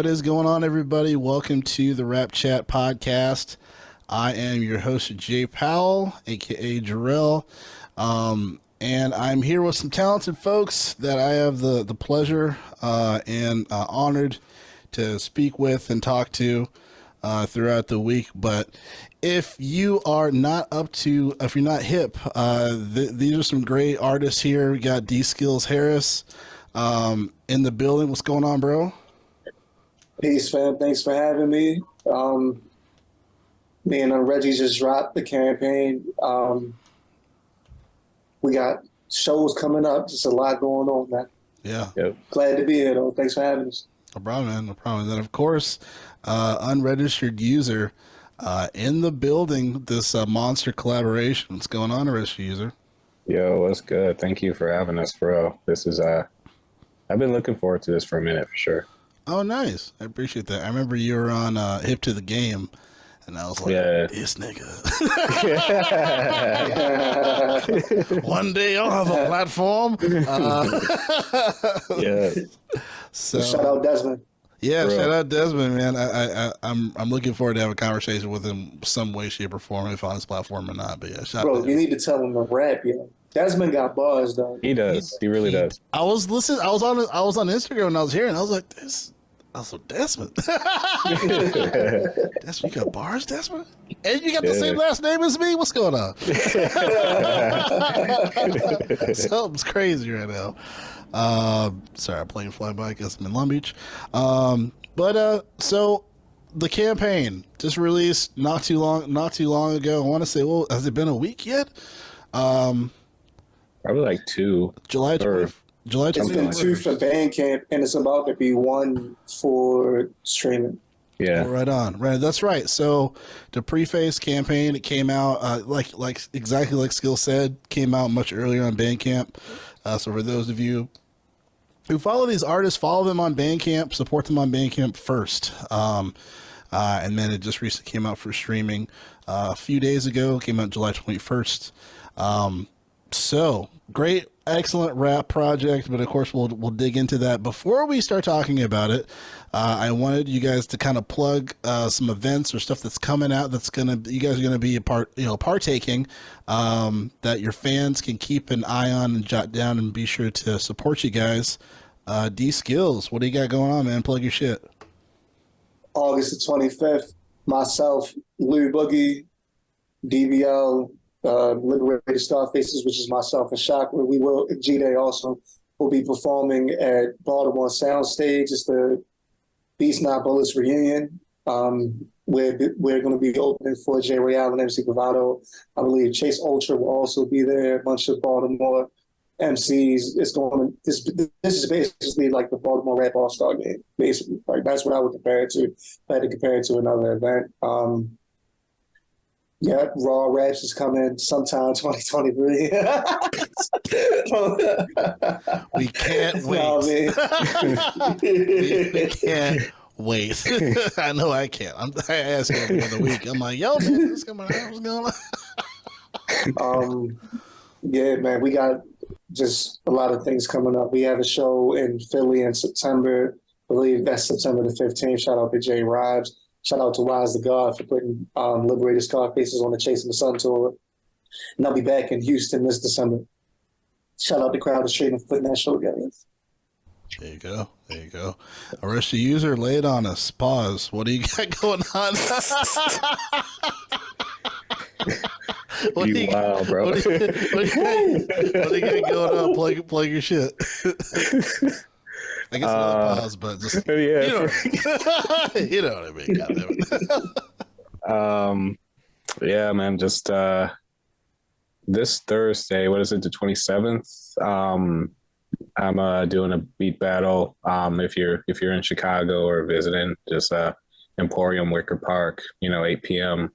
is going on, everybody? Welcome to the Rap Chat podcast. I am your host, Jay Powell, aka Jarrell, and I'm here with some talented folks that I have the pleasure and honored to speak with and talk to throughout the week. But if you are not if you're not hip, these are some great artists here. We got DSkillz Harris in the building. What's going on, bro? Peace, fam. Thanks for having me. Me and Reggie just dropped the campaign. We got shows coming up. Just a lot going on, man. Yeah. Yep. Glad to be here, though. Thanks for having us. No problem, man. No problem. And then, of course, Unregistered User in the building, this monster collaboration. What's going on, Unregistered User? Yo, what's good? Thank you for having us, bro. This is, I've been looking forward to this for a minute, for sure. Oh, nice. I appreciate that. I remember you were on Hip to the Game, and I was like, this nigga. One day I'll have a platform. Yeah. So Shout out Desmond. yeah, Bro. shout out Desmond, man. I'm looking forward to have a conversation with him some way, shape, or form, if on his platform or not. But yeah, shout out Bro, to you him. need to tell him to rap, yo. Desmond got bars, though. He does. He really does. I was listening. I was on Instagram and I was hearing. I was like, this. I was like, Desmond. Desmond, you got bars, Desmond? And you got the same last name as me? What's going on? Something's crazy right now. Sorry, I'm playing fly by. I guess I'm in Long Beach. So the campaign just released not too long ago. I want to say, well, has it been a week yet? Probably like 2. July 20th. July It's 20th. been 2 for Bandcamp, and it's about to be 1 for streaming. Yeah. Right on. Right. That's right. So the preface campaign, it came out like exactly like Skill said, came out much earlier on Bandcamp. So for those of you who follow these artists, follow them on Bandcamp, support them on Bandcamp first. And then it just recently came out for streaming a few days ago. Came out July 21st. So great, excellent rap project, but of course we'll dig into that. Before we start talking about it, I wanted you guys to kind of plug some events or stuff that's coming out you guys are gonna be partaking, that your fans can keep an eye on and jot down and be sure to support you guys. DSkillz, what do you got going on, man? Plug your shit. August the 25th, myself, Lou Boogie, DBL, Liberated Starfaces, which is myself and Shock, where we will, G-Day also, will be performing at Baltimore Soundstage. It's the Beast Not Bullets reunion. We're going to be opening for J. Royale and MC Bravado. I believe Chase Ultra will also be there. A bunch of Baltimore MCs. This is basically like the Baltimore Rap All-Star game, basically. Like, that's what I would compare it to. If I had to compare it to another event. Yeah, Raw Raps is coming sometime 2023. We can't wait. No, man. we can't wait. I know I can't. I ask him every other week. I'm like, yo, man, what's going on? Yeah, man, we got just a lot of things coming up. We have a show in Philly in September. I believe that's September the 15th. Shout out to Jay Ribes. Shout out to Wise the God for putting Liberated Scarfaces on the Chasing the Sun tour. And I'll be back in Houston this December. Shout out to Crowd of Street for putting that show together. There you go. There you go. Arrest the user, lay it on us. Pause. What do you got going on? Wow, bro. What do you got going on? Plug your shit. I guess another pause, but just Yeah. you know what I mean. Goddamn it. Yeah, man, just this Thursday, what is it, the 27th? I'm doing a beat battle. If you're in Chicago or visiting, just Emporium Wicker Park, 8 p.m.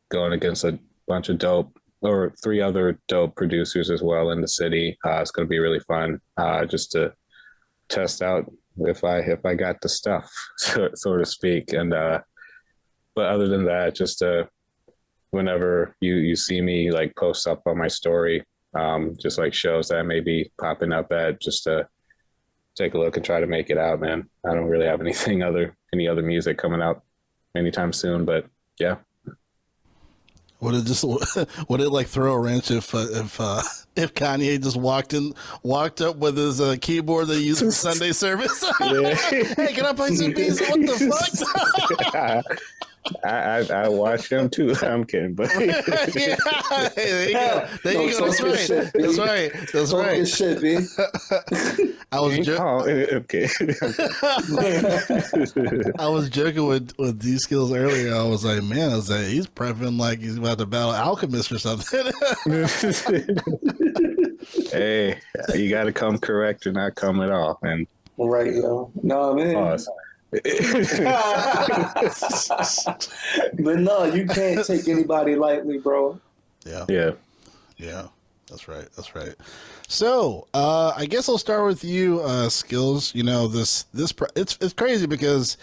Going against a bunch of or 3 other dope producers as well in the city. It's going to be really fun, just to test out if I got the stuff, so to speak. And but other than that, just whenever you see me like post up on my story, just like shows that I may be popping up at, just to take a look and try to make it out, man. I don't really have any other music coming out anytime soon, but yeah. Would it like throw a wrench if Kanye just walked up with his keyboard that he used for Sunday service? Hey, can I play some beats? What the fuck? I watch him too. I'm kidding, but yeah, there you go. There you go. That's right. Shit, That's right. That's Talk right. this shit, B. I was okay. I was joking with DSkillz earlier. I was like, man, he's prepping like he's about to battle Alchemist or something. Hey, you got to come correct or not come at all, and Right, yo. No, man. pause. But no, you can't take anybody lightly, bro. Yeah. That's right. That's right. So, I guess I'll start with you, Skills. You know, it's crazy because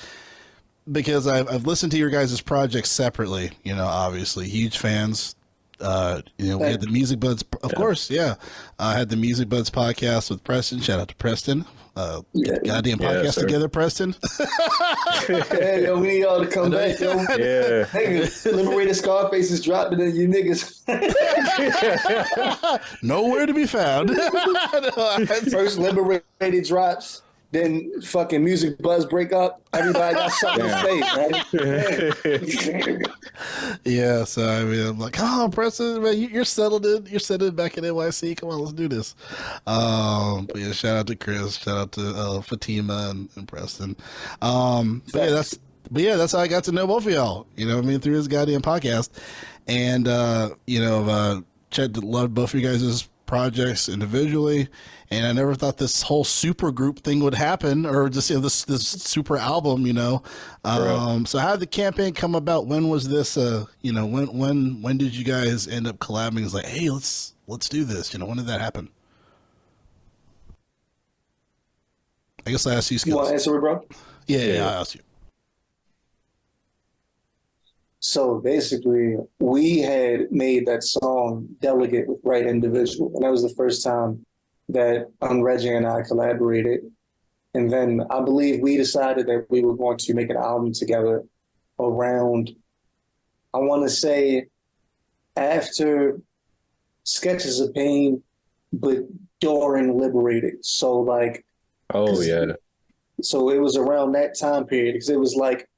I've listened to your guys' projects separately. You know, obviously huge fans. We had the Music Buds, of course. Yeah, I had the Music Buds podcast with Preston. Shout out to Preston. Goddamn podcast together, Preston. Hey, yo, we need y'all to come back, yo. Yeah. Nigga, Liberated Scarface is dropping in you niggas. Nowhere to be found. First Liberated drops, then fucking Music Buzz break up. Everybody got something to say, man. Yeah, so I mean, I'm like, come on, Preston, man, you're settled in. You're settled back in NYC. Come on, let's do this. But yeah, shout out to Chris, shout out to Fatima and Preston. But yeah, that's how I got to know both of y'all. You know what I mean, through this goddamn podcast, and Chet loved both of you guys' projects individually, and I never thought this whole super group thing would happen, or just this super album, So how did the campaign come about? When was this? When did you guys end up collabing? It's like, hey, let's do this. When did that happen? I guess I asked you. You want to answer it, bro? Yeah, I asked you. So basically, we had made that song Delegate with Right Individual. And that was the first time that Unregistered and I collaborated. And then I believe we decided that we were going to make an album together around, I want to say, after Sketches of Pain, but during Liberated. So like, Oh yeah. so it was around that time period, because it was like,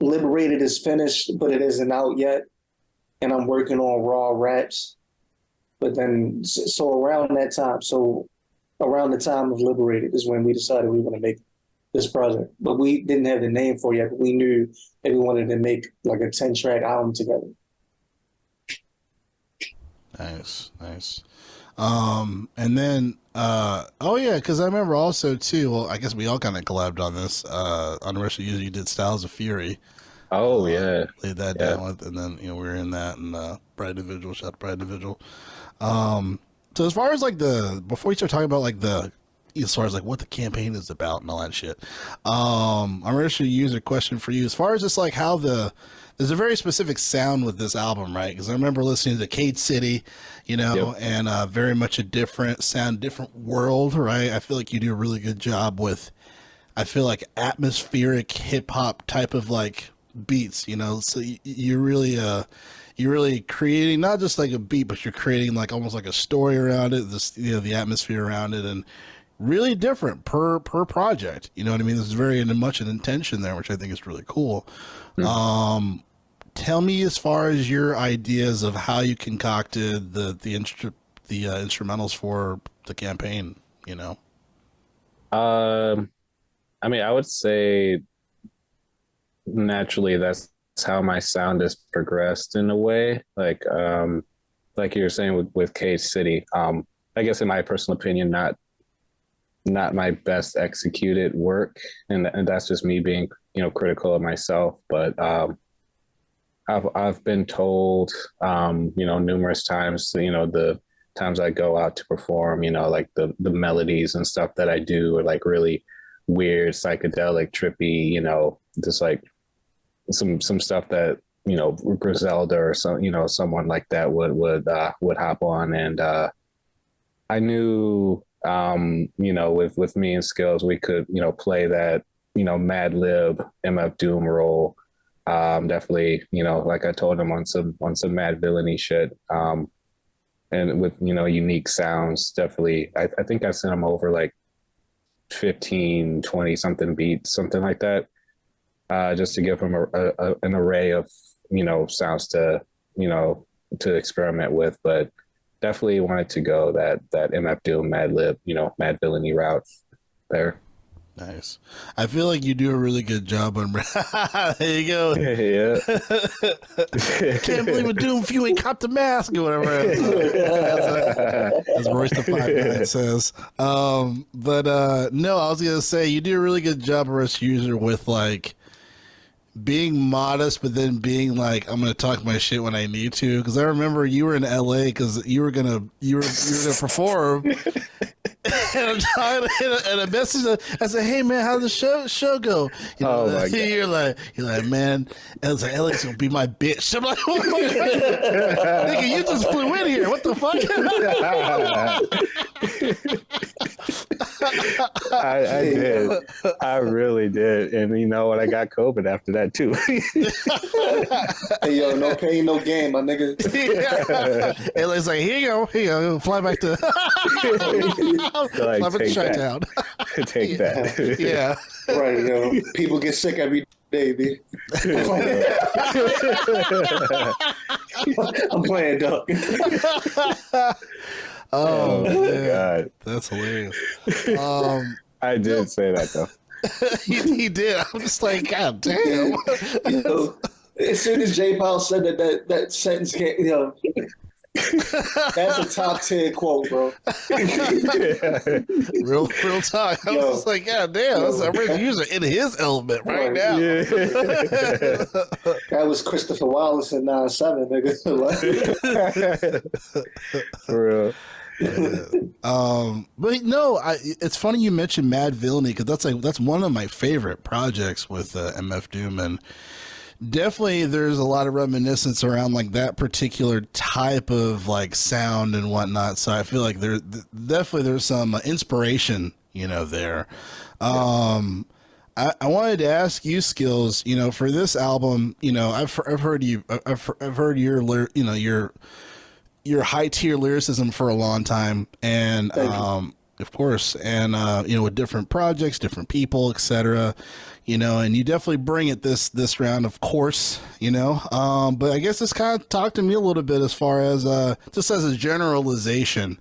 Liberated is finished, but it isn't out yet. And I'm working on Raw Raps. But then, so around that time, around the time of Liberated is when we decided we were going to make this project. But we didn't have the name for it yet, but we knew that we wanted to make like a 10-track album together. Nice. And then, because I remember also too. Well, I guess we all kind of collabed on this. Unregistered usually did Styles of Fury. Oh yeah. Laid that down with, and then we were in that, and Bright Individual, shout out to Bright Individual. So as far as like before we start talking about like as far as like what the campaign is about and all that shit, I'm going to use a question for you. As far as just like how there's a very specific sound with this album, right? Because I remember listening to Cade City, and very much a different sound, different world, right? I feel like you do a really good job with, I feel like atmospheric hip hop type of like beats, so you're really creating not just like a beat, but you're creating like almost like a story around it, this, the atmosphere around it, and really different per project. You know what I mean? There's very much an intention there, which I think is really cool. Mm-hmm. Tell me, as far as your ideas of how you concocted the instrumentals for the campaign, I mean, I would say naturally that's how my sound has progressed in a way. Like you were saying with Cade City, I guess in my personal opinion, not my best executed work, and that's just me being critical of myself. But I've been told numerous times, the times I go out to perform, like the melodies and stuff that I do are like really weird, psychedelic, trippy, just like some stuff that Griselda or someone like that would hop on. And I knew You know, with me and Skills, we could, you know, play that, you know, Mad Lib, MF Doom role. Definitely, you know, like I told him on some mad villainy shit. And with, you know, unique sounds, definitely. I think I sent him over like 15, 20 something beats, something like that, just to give him an array of, you know, sounds to, you know, to experiment with. But definitely wanted to go that MF Doom, Mad Lib, you know, mad villainy route there. Nice. I feel like you do a really good job on. There you go. Yeah. Can't believe a Doom if you ain't caught the mask or whatever. As Royce the 5 says. But no, I was gonna say you do a really good job, Rush User, with like being modest, but then being like, I'm gonna talk my shit when I need to. Because I remember you were in LA because you were gonna perform. And I'm talking, and I messaged. I said, "Hey man, how'd the show go?" You know, Oh my God. You're like, man. And I was like, "LA's gonna be my bitch." I'm like, "Oh my God, nigga, you just flew in here. What the fuck?" I did. I really did. And you know what? I got COVID after that too. Hey, yo, no pain, no gain, my nigga. And it's like, here you go, fly back to, Like, fly back to take that. Chi-Town. Take that. Yeah. Right, yo. People get sick every day, B. I'm playing, dog. Oh, my man. God. That's hilarious. I did say that though. He did. I'm just like, God damn. You know, as soon as J. Powell said that sentence can't, you know, that's a top 10 quote, bro. Real talk. I was Yo. just like, God damn, that's a rich user in his element right now. Yeah. That was Christopher Wallace in 9/7, nigga. For real. But no, it's funny you mentioned Mad Villainy because that's one of my favorite projects with MF Doom, and definitely there's a lot of reminiscence around like that particular type of like sound and whatnot. So I feel like there's some inspiration, you know, there. I wanted to ask you, Skills, you know, for this album, you know, I've heard your high tier lyricism for a long time, and of course, and you know, with different projects, different people, etc. You know, and you definitely bring it this round, of course. You know, but I guess just kind of talk to me a little bit as far as just as a generalization.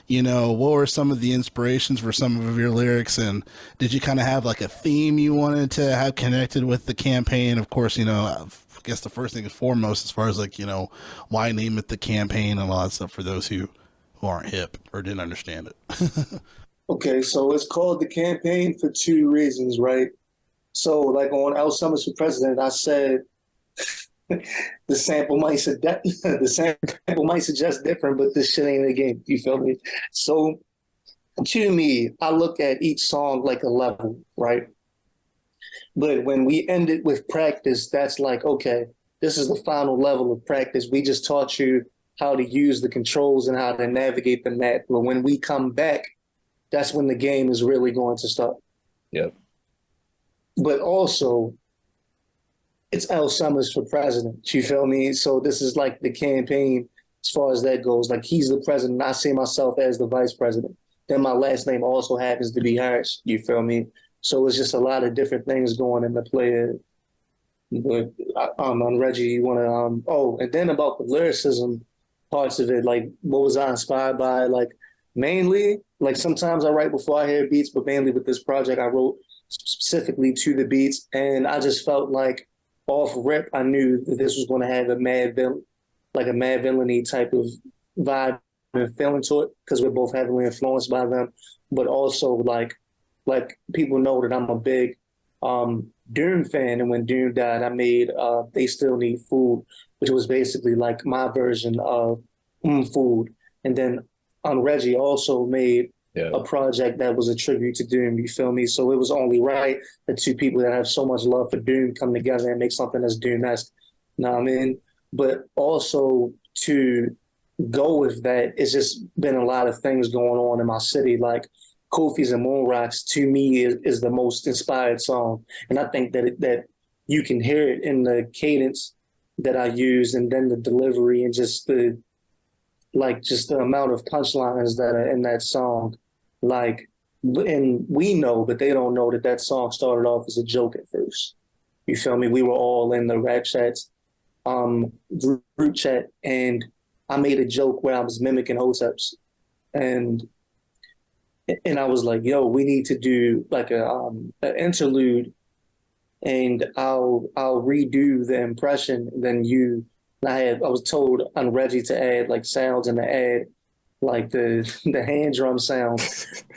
You know, what were some of the inspirations for some of your lyrics, and did you kind of have like a theme you wanted to have connected with the campaign? Of course, you know, I guess the first thing is foremost as far as like, you know, why name it the campaign and all that stuff for those who aren't hip or didn't understand it. Okay, so it's called the campaign for two reasons, right? So, like on Al Summers for President, I said the sample might suggest different, but this shit ain't a game. You feel me? So, to me, I look at each song like a level, right? But when we end it with practice, that's like, okay, this is the final level of practice. We just taught you how to use the controls and how to navigate the map. But when we come back, that's when the game is really going to start. Yep. But also, it's Al Summers for president. You feel me? So this is like the campaign as far as that goes. Like, he's the president. I see myself as the vice president. Then my last name also happens to be Harris. You feel me? So it's just a lot of different things going into play. But on Reggie, you want to and then about the lyricism parts of it, like what was I inspired by? Like mainly, like sometimes I write before I hear beats, but mainly with this project, I wrote specifically to the beats, and I just felt like off rip, I knew that this was going to have a mad villainy type of vibe and feeling to it because we're both heavily influenced by them, but also like people know that I'm a big Doom fan, and when Doom died, I made They Still Need Food, which was basically like my version of Food. And then Reggie also made a project that was a tribute to Doom, you feel me? So it was only right that two people that have so much love for Doom come together and make something that's Doom-esque, you know what I mean? But also to go with that, it's just been a lot of things going on in my city. Like Kofi's and Moon Rocks to me is the most inspired song, and I think that you can hear it in the cadence that I use, and then the delivery, and just the amount of punchlines that are in that song. Like, and we know, but they don't know that that song started off as a joke at first. You feel me? We were all in the rap chats, group chat, and I made a joke where I was mimicking Hoteps, and I was like, "Yo, we need to do like an interlude, and I'll redo the impression." Then I was told Unregistered to add like sounds and to add like the hand drum sound,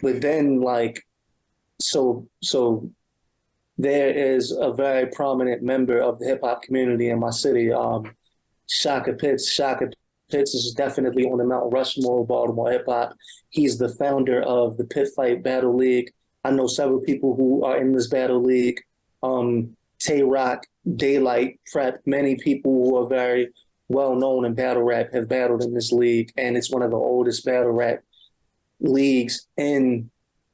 but then like so there is a very prominent member of the hip hop community in my city, Shaka Pitts. Shaka Pitts is definitely on the Mount Rushmore of Baltimore hip hop. He's the founder of the Pit Fight Battle League. I know several people who are in this battle league. Tay Rock, Daylight, Prep, many people who are very well known in battle rap have battled in this league, and it's one of the oldest battle rap leagues on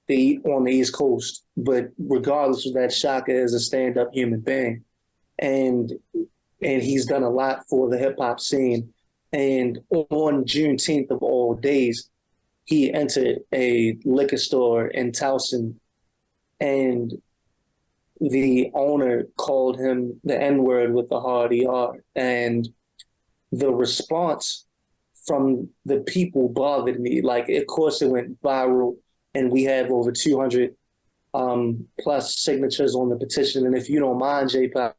the East Coast. But regardless of that, Shaka is a stand-up human being, and he's done a lot for the hip hop scene. And on Juneteenth of all days, he entered a liquor store in Towson, and the owner called him the N-word with the hard ER. And the response from the people bothered me. Like, of course, it went viral, and we have over 200 plus signatures on the petition. And if you don't mind, J-Pop,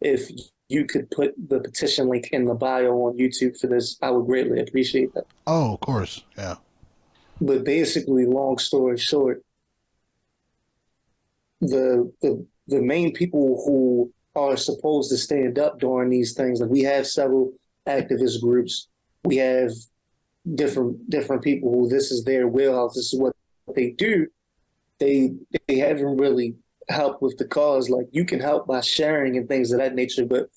if you could put the petition link in the bio on YouTube for this, I would greatly appreciate that. Oh, of course. Yeah. But basically, long story short, the main people who are supposed to stand up during these things, like we have several activist groups, we have different people who this is their wheelhouse, this is what they do. They haven't really helped with the cause. Like, you can help by sharing and things of that nature, but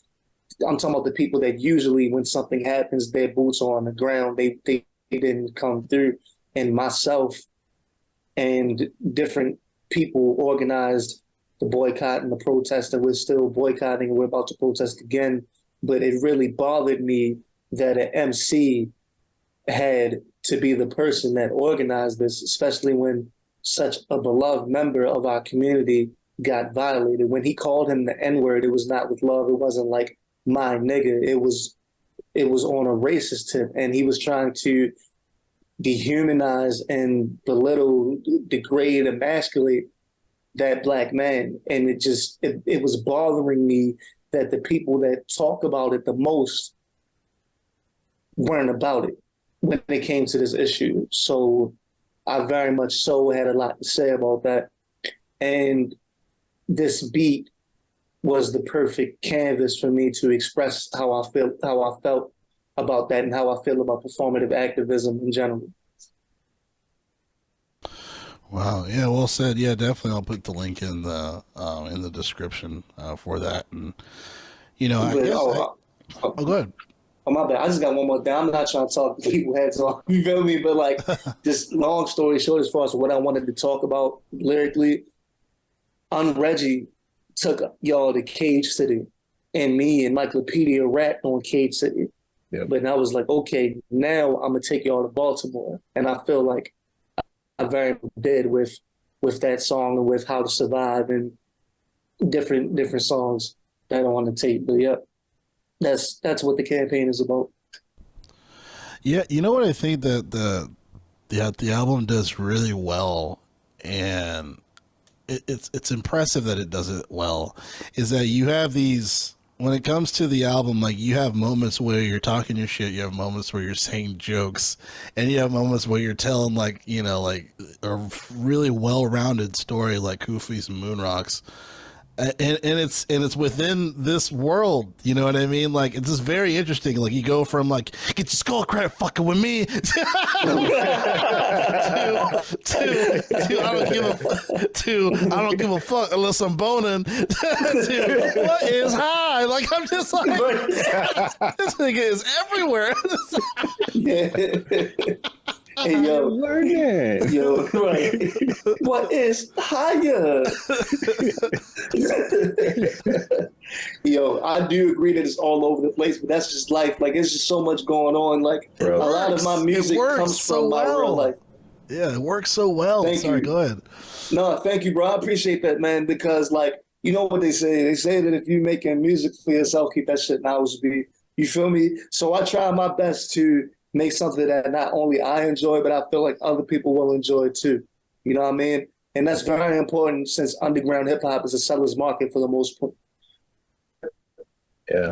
I'm talking about the people that usually when something happens, their boots are on the ground. They didn't come through. And myself and different people organized the boycott and the protest, and we're still boycotting, and we're about to protest again. But it really bothered me that an MC had to be the person that organized this, especially when such a beloved member of our community got violated. When he called him the N-word, it was not with love. It wasn't like, my nigga. It was on a racist tip, and he was trying to dehumanize and belittle, degrade, emasculate that black man. And it was bothering me that the people that talk about it the most weren't about it when it came to this issue. So I very much so had a lot to say about that. And this beat was the perfect canvas for me to express how I felt about that, and how I feel about performative activism in general. Wow. Yeah. Well said. Yeah, definitely. I'll put the link in the description for that. And go ahead. Oh, my bad. I just got one more thing. I'm not trying to talk to people heads off. You feel me? But like, just long story short, as far as what I wanted to talk about lyrically, Unregistered took y'all to Cage City, and me and Encyclopedia rapped on Cage City. Yep. But I was like, okay, now I'm gonna take y'all to Baltimore, and I feel like I very much did with that song and with How to Survive and different songs that are on the tape. But yeah, that's what the campaign is about. Yeah, you know what I think that the album does really well, and it's impressive that it does it well, is that you have these, when it comes to the album, like, you have moments where you're talking your shit, you have moments where you're saying jokes, and you have moments where you're telling, like, like a really well-rounded story like Kofi's and Moon Rocks. it's within this world, you know what I mean? Like, it's just very interesting. Like, you go from like, get your skull crack fucking with me to I don't give a fuck unless I'm boning to what is high. Like, I'm just like, this nigga is everywhere. Hey, yo, right. What is higher? Yo, I do agree that it's all over the place, but that's just life. Like, it's just so much going on. Like, Bro. a lot of my music comes from my real life. Yeah, it works so well. Sorry, go ahead. No, thank you, bro. I appreciate that, man, because, like, you know what they say? They say that if you're making music for yourself, keep that shit in house beat. You feel me? So I try my best to make something that not only I enjoy, but I feel like other people will enjoy too. You know what I mean? And that's very important since underground hip hop is a seller's market for the most part. Yeah.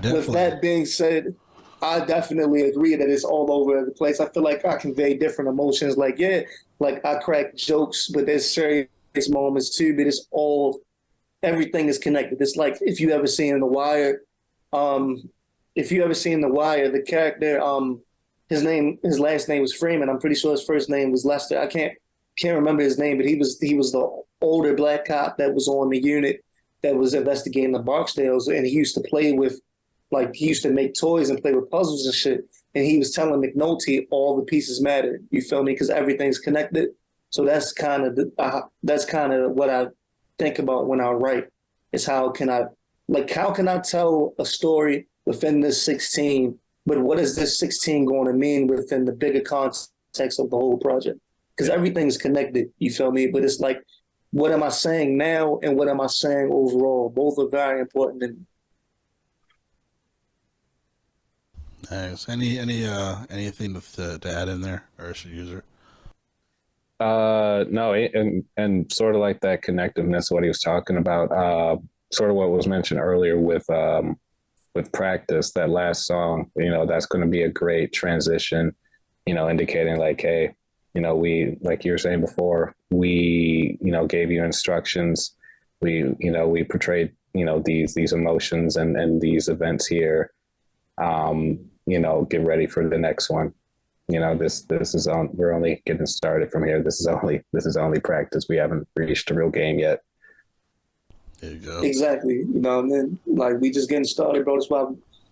Definitely. With that being said, I definitely agree that it's all over the place. I feel like I convey different emotions. Like, yeah, like I crack jokes, but there's serious moments too, but it's all, everything is connected. It's like if you ever seen The Wire, the character, his last name was Freeman. I'm pretty sure his first name was Lester. I can't remember his name, but he was the older black cop that was on the unit that was investigating the Barksdales, and he used to play with, like, he used to make toys and play with puzzles and shit. And he was telling McNulty all the pieces matter. You feel me? Because everything's connected. So that's kind of what I think about when I write. Is how can I tell a story within this 16? But what is this 16 going to mean within the bigger context of the whole project? Because everything's connected, you feel me? But it's like, what am I saying now and what am I saying overall? Both are very important. And Nice. Anything to add in there, or should use it? No, and sort of like that connectiveness, what he was talking about, sort of what was mentioned earlier with practice, that last song, you know, that's going to be a great transition, you know, indicating like, hey, you know, we, like you were saying before, we, you know, gave you instructions. We, you know, we portrayed, you know, these emotions and these events here. You know, get ready for the next one. You know, this is we're only getting started from here. This is only practice. We haven't reached a real game yet. There you go. exactly, you know, and then like we just getting started, bro. That's why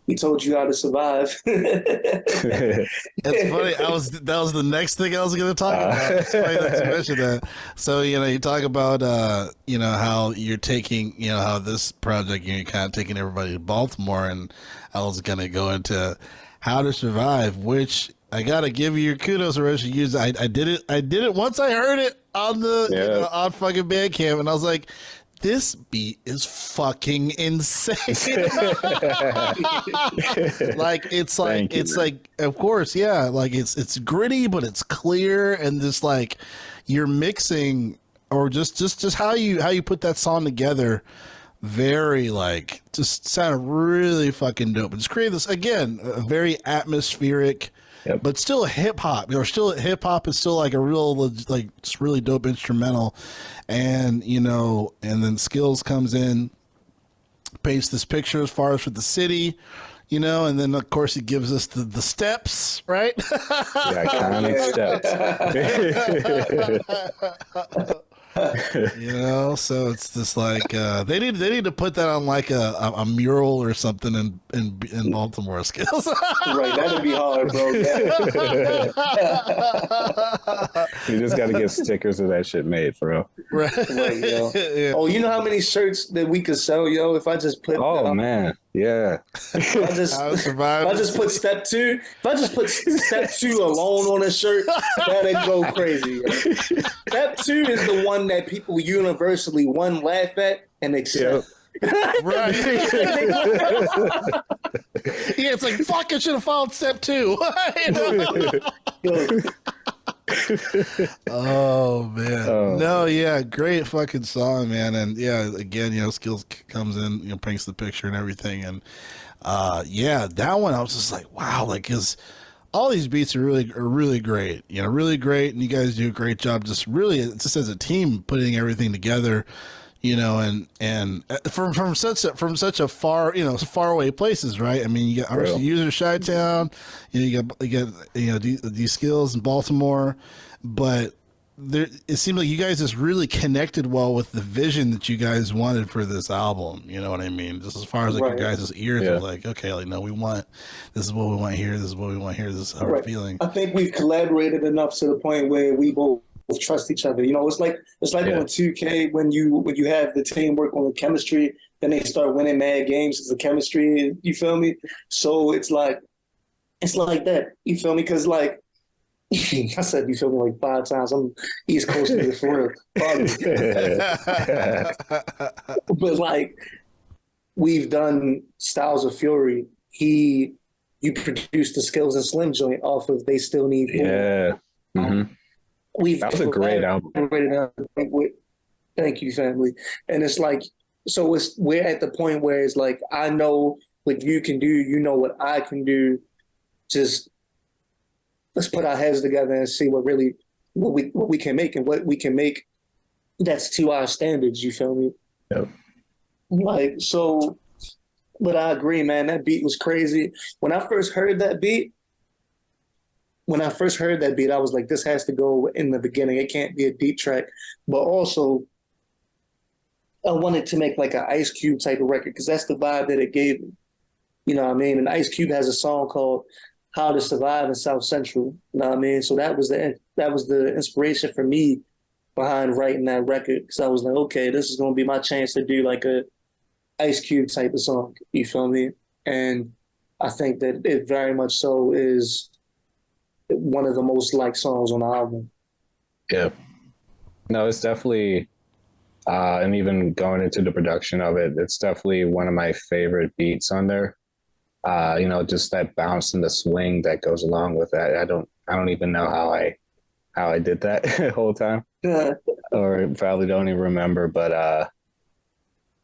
we told you how to survive. It's funny. That was the next thing I was going to talk about. It's funny that you mentioned that. So, you know, you talk about, you know, how you're taking, you know, how this project, you're kind of taking everybody to Baltimore, and I was going to go into how to survive, which I got to give you your kudos for actually using. I did it once I heard it on the, you know, on fucking Bandcamp, and I was like, this beat is fucking insane. Like, it's like, of course, yeah, like it's gritty, but it's clear, and just like you're mixing, or just how you put that song together, very like, just sounded really fucking dope. It's created this, again, a very atmospheric, but still hip hop. Or still hip hop is still like a real, like, just really dope instrumental. And, you know, and then Skillz comes in, paints this picture as far as for the city, you know, and then of course he gives us the steps, right? The iconic steps. You know, so it's just like they need to put that on like a mural or something in Baltimore, Skillz. Right, that'd be hard, bro. You just got to get stickers of that shit made, bro. Right. Yo. Yeah. Oh, you know how many shirts that we could sell, yo? If I just put, Man, yeah. if I just put step 2 alone on a shirt, that'd go crazy. Yo. Step 2 is the one that people universally laugh at and accept. Right. Yeah, it's like, fuck, I should have followed step 2. Oh man. No, yeah, great fucking song, man. And yeah, again, you know, Skillz comes in, you know, paints the picture and everything, and yeah, that one I was just like, wow, like, cause all these beats are really great, you know, really great, and you guys do a great job, just really, just as a team, putting everything together, you know, and from such a far, you know, far away places, right? I mean, you got obviously User Chi-Town, you got DSkillz in Baltimore, but there, it seemed like you guys just really connected well with the vision that you guys wanted for this album. You know what I mean? Just as far as like your guys' ears are like, okay, like, no, this is what we want here. This is what we want here. This is how we're feeling. I think we've collaborated enough to the point where we both trust each other. You know, it's like on 2K when you have the teamwork on the chemistry, then they start winning mad games because the chemistry. You feel me? So it's like that. You feel me? Because like. I said you feel me like 5 times. I'm East Coast nigga for real. But like we've done Styles of Fury. You produced the Skills and Slim joint off of They Still Need Food. Yeah. Mm-hmm. That was a great album. Thank you, family. And it's like, so we're at the point where it's like, I know what you can do. You know what I can do. Just let's put our heads together and see what we can make and what we can make that's to our standards. You feel me? Yep. Like, so, but I agree, man. That beat was crazy. When I first heard that beat, I was like, this has to go in the beginning. It can't be a deep track. But also, I wanted to make like an Ice Cube type of record because that's the vibe that it gave me. You know what I mean? And Ice Cube has a song called How to Survive in South Central. You know what I mean? So that was the inspiration for me behind writing that record. Because I was like, okay, this is going to be my chance to do like a Ice Cube type of song. You feel me? And I think that it very much so is one of the most liked songs on the album. Yeah. No, it's definitely, and even going into the production of it, it's definitely one of my favorite beats on there. You know, just that bounce and the swing that goes along with that. I don't even know how I did that the whole time, or probably don't even remember. But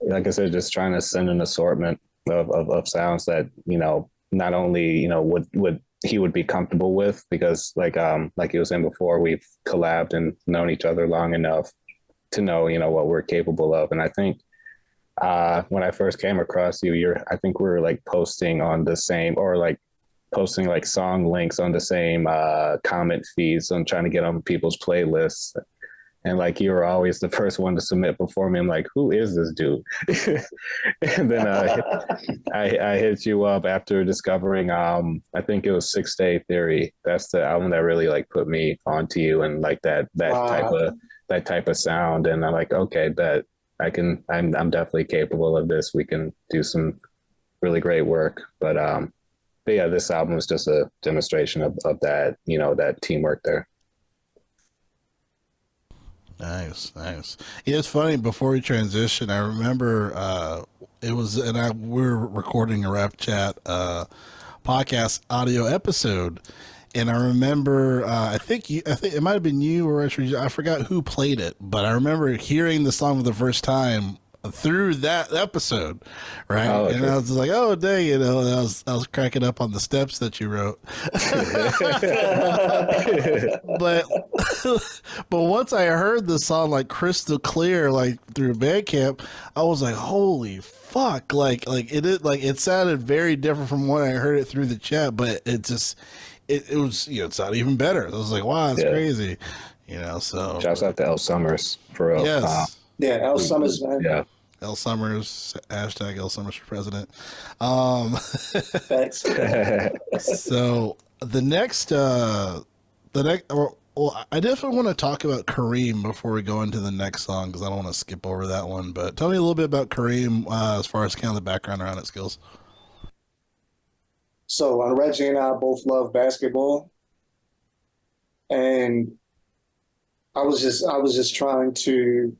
like I said, just trying to send an assortment of sounds that, you know, not only, you know, would he would be comfortable with, because like he was saying before, we've collabed and known each other long enough to know, you know, what we're capable of. And I think when I first came across you, I think we were like posting on the same, or like posting like song links on the same comment feeds. So I'm trying to get on people's playlists. And like, you were always the first one to submit before me. I'm like, who is this dude? And then I hit you up after discovering, I think it was 6 Day Theory. That's the album that really like put me onto you, and like that type of sound. And I'm like, okay, bet I'm definitely capable of this. We can do some really great work. But yeah, this album was just a demonstration of that, you know, that teamwork there. Nice. Yeah, it's funny. Before we transition, I remember we were recording a Rap Chat podcast audio episode, and I remember I think it might have been you, or I forgot who played it, but I remember hearing the song for the first time through that episode, right? Oh, okay. And I was like, oh dang, you know, I was cracking up on the steps that you wrote. but once I heard the song like crystal clear, like through Bandcamp, I was like, holy fuck, like it sounded very different from when I heard it through the chat, but it was, you know, it sounded even better. I was like, wow, that's crazy, you know. So shouts out to L Summers for real. Yes. Yeah, L Summers, man. Yeah. L Summers, hashtag L Summers for president. Thanks. So the next, I definitely want to talk about Kareem before we go into the next song, because I don't want to skip over that one. But tell me a little bit about Kareem as far as kind of the background around it, Skillz. So Reggie and I both love basketball, and I was just trying to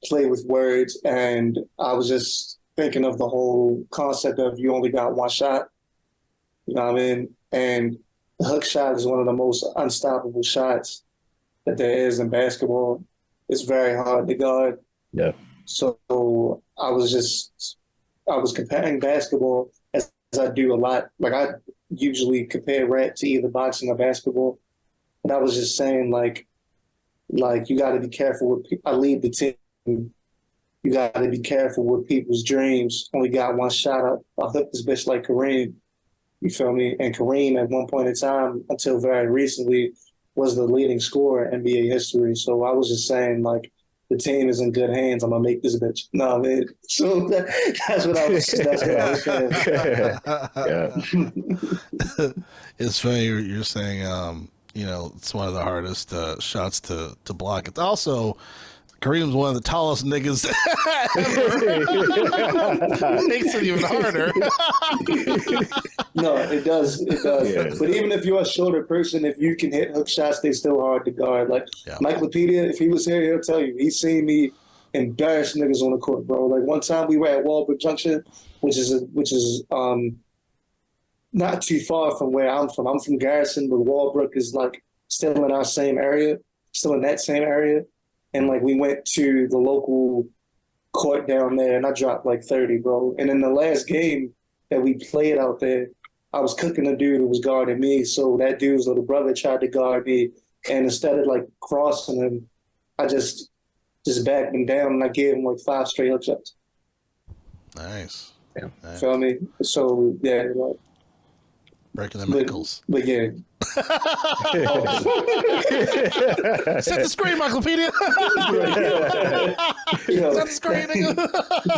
play with words, and I was just thinking of the whole concept of you only got one shot. You know what I mean? And the hook shot is one of the most unstoppable shots that there is in basketball. It's very hard to guard. Yeah. So I was comparing basketball as I do a lot. Like, I usually compare rap to either boxing or basketball. And I was just saying, like you got to be careful with I lead the team. you got to be careful with people's dreams. Only got one shot up. I hooked this bitch like Kareem. You feel me? And Kareem, at one point in time, until very recently, was the leading scorer in NBA history. So I was just saying, like, the team is in good hands. I'm gonna make this bitch. No, man. So that's what I was. That's what I was saying. Yeah. It's funny you're saying, it's one of the hardest shots to block. It's also Kareem's one of the tallest niggas ever. Makes it even harder. No, it does. It does. Yeah. But even if you're a shorter person, if you can hit hook shots, they're still hard to guard. Like Yeah. Mike Lapedia, if he was here, he'll tell you he's seen me embarrass niggas on the court, bro. Like one time we were at Walbrook Junction, which is not too far from where I'm from. I'm from Garrison, but Walbrook is like still in our same area, still in that same area. And like we went to the local court down there, and I dropped like 30, bro. And in the last game that we played out there, I was cooking a dude who was guarding me. So that dude's little brother tried to guard me, and instead of like crossing him, I just backed him down, and I gave him like 5 straight hook shots. Nice. Yeah. Nice. Feel me? So yeah, like, Breaking the ankles. but yeah. Set the screen, Michaelpedia. You know, Set the screen, nigga.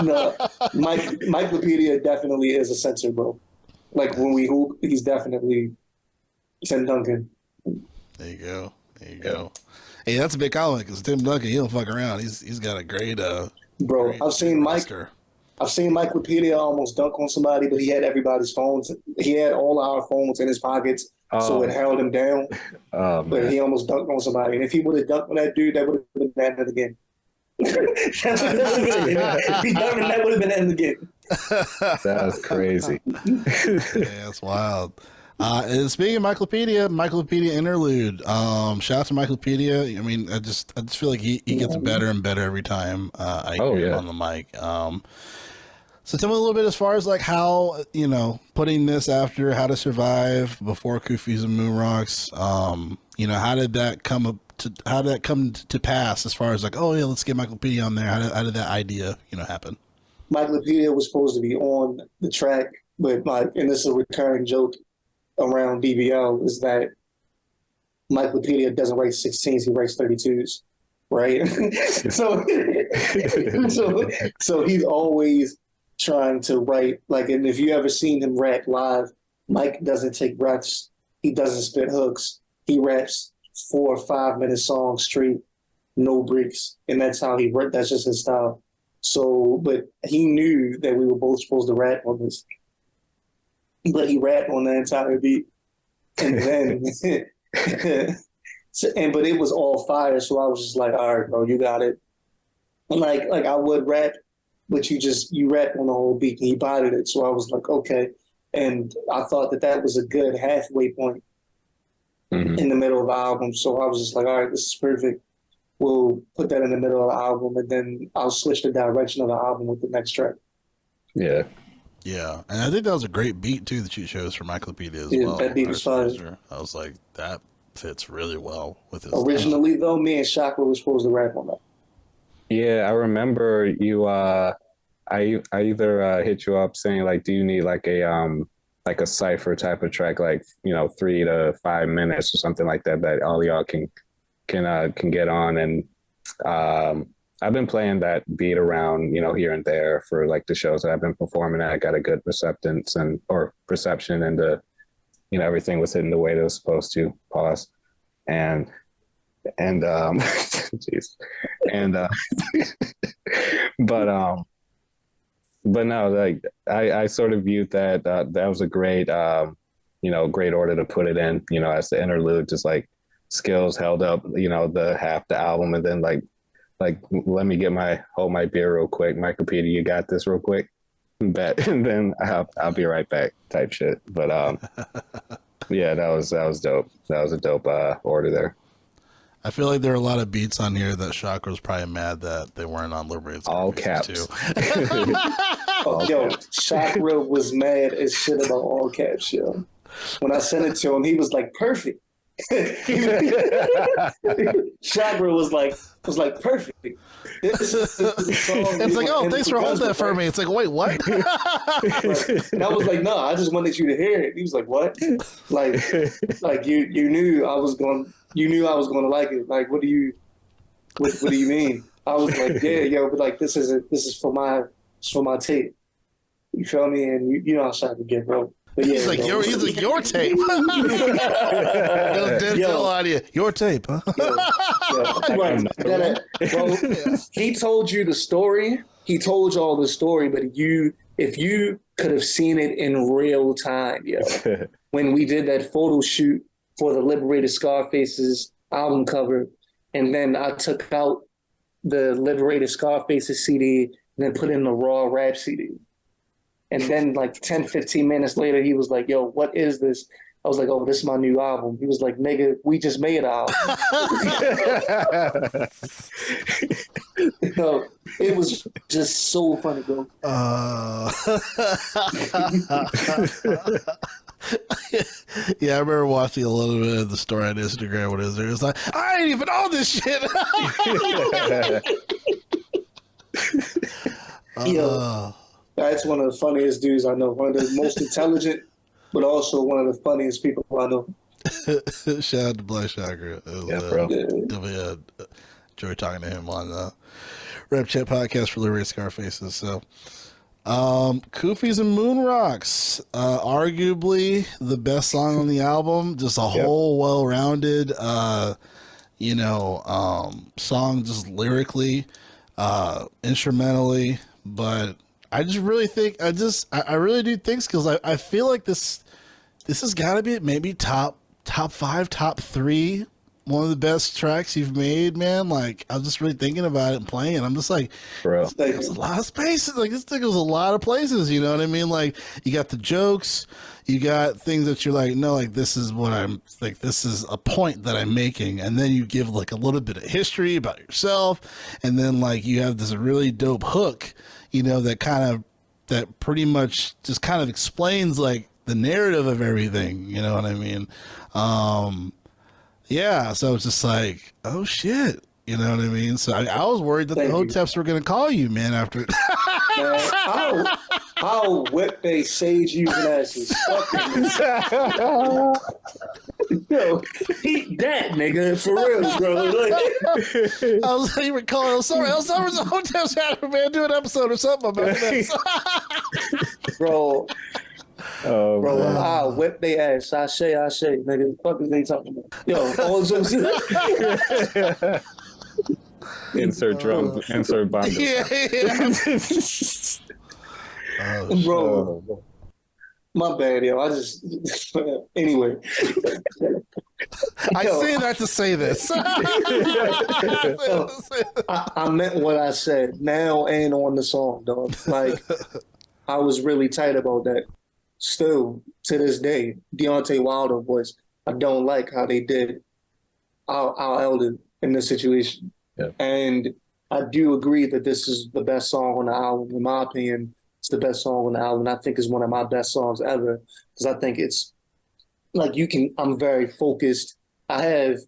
no, Mike Lapedia definitely is a center, bro. Like when we hoop, he's definitely Tim Duncan. There you go. There you go. Hey, that's a big compliment because Tim Duncan, he don't fuck around. He's got a great Bro, great I've seen roster. Mike Lapedia almost dunk on somebody, but he had everybody's phones. He had all our phones in his pockets, so it held him down. Oh, But man. he almost dunked on somebody. And if he would have dunked on that dude, that would have been the end of the game. If he dunked him, that would have been the end of the game. That was crazy. Yeah, that's wild. And speaking of Michaelpedia interlude. Shout out to Michaelpedia. I mean, I just feel like he gets better and better every time I hear him on the mic. So tell me a little bit as far as like how, putting this after How to Survive before Kufis and Moon Rocks, how did that come to pass as far as like, oh yeah, let's get Michaelpedia on there. How did that idea, happen? Michaelpedia was supposed to be on the track, but and this is a recurring joke around DBL, is that Michaelpedia doesn't write 16s, he writes 32s, right? so he's always trying to write, like, and if you ever seen him rap live, Mike doesn't take breaths, he doesn't spit hooks, he raps 4 or 5 minute songs straight, no breaks, and that's how he wrote. That's just his style. So, but he knew that we were both supposed to rap on this, but he rapped on the entire beat, and then but it was all fire. So I was just like, all right, bro, you got it. And like I would rap, but you rap on the whole beat, and he bodied it. So I was like, okay. And I thought that was a good halfway point in the middle of the album. So I was just like, all right, this is perfect. We'll put that in the middle of the album, and then I'll switch the direction of the album with the next track. Yeah. Yeah, and I think that was a great beat too that you chose for Michaelpedia as well. That beat was fun. I was like, that fits really well with his. Originally, though, me and Chakra were supposed to rap on that. Yeah, I remember you. I either hit you up saying like, do you need like a cipher type of track, like 3 to 5 minutes or something like that all y'all can get on, and I've been playing that beat around here and there for like the shows that I've been performing at. I got a good perception, and everything was hitting the way that it was supposed to. Pause. And jeez. And but no, like I sort of viewed that that was a great great order to put it in, as the interlude, just like Skills held up, the half the album, and then like let me hold my beer real quick. Michaelpedia, you got this real quick? Bet. And then I'll be right back type shit. But yeah, that was dope. That was a dope order there. I feel like there are a lot of beats on here that Chakra was probably mad that they weren't on Liberated. All caps. Too. Yo, Chakra was mad as shit about all caps, yo. When I sent it to him, he was like, perfect. Chakra was like perfect. this is the song. It's like, oh, thanks for holding that for me. It's like, wait, what? And I was like, no, I just wanted you to hear it. He was like, what? Like you knew I was going to like it. Like, what do you mean? I was like, yeah, yo, but like, this is for my tape. You feel me? And you know how shy I can get, bro. But yeah, He's like, your tape. Denzel audio. Your tape, huh? He told you the story. He told y'all the story, but if you could have seen it in real time, yo, when we did that photo shoot for the Liberated Scarface's album cover, and then I took out the Liberated Scarface's CD and then put in the raw rap CD. And then like 10, 15 minutes later, he was like, yo, what is this? I was like, oh, this is my new album. He was like, nigga, we just made an album. No, it was just so funny, bro. Yeah, I remember watching a little bit of the story on Instagram when it was there. It's like, I ain't even on this shit. Yo, that's one of the funniest dudes I know. One of the most intelligent, but also one of the funniest people I know. Shout out to Black Shocker. Bro. Definitely enjoy talking to him on the Rap Chat podcast for Liberated Scarfaces. So, Koofies and Moon Rocks, arguably the best song on the album. Just a whole well-rounded, song, just lyrically, instrumentally. But I just really think, I really do think, Skillz, I feel like this has got to be maybe top 5, top 3, one of the best tracks you've made, man. Like, I was just really thinking about it and playing it. I'm just like, there's a lot of spaces. Like, this thing was a lot of places, you know what I mean? Like, you got the jokes, you got things that you're like, no, like, this is what I'm, like, this is a point that I'm making. And then you give, like, a little bit of history about yourself. And then, like, you have this really dope hook, you know, that pretty much just kind of explains, like, the narrative of everything, you know what I mean? Yeah, so it's just like, oh shit, you know what I mean? So I was worried that the Hoteps were going to call you, man, after it. Man, I'll whip they sage using asses. Yo, eat that, nigga, for real, bro. Like, I was like, you were calling El Summer. El Summer's a Hoteps hacker, man. Do an episode or something about this. Bro. Oh, bro, man. I'll whip they ass. I say, nigga. What the fuck is they talking about? Yo, all jokes. Insert drum, insert bomb. Yeah. Oh, bro. My bad, yo. I just anyway. I say that to say this. I meant what I said now and on the song, dog. Like, I was really tight about that. Still, to this day, Deontay Wilder voice, I don't like how they did our elder in this situation. Yeah. And I do agree that this is the best song on the album. In my opinion, it's the best song on the album. And I think it's one of my best songs ever. Because I think it's like I'm very focused. I have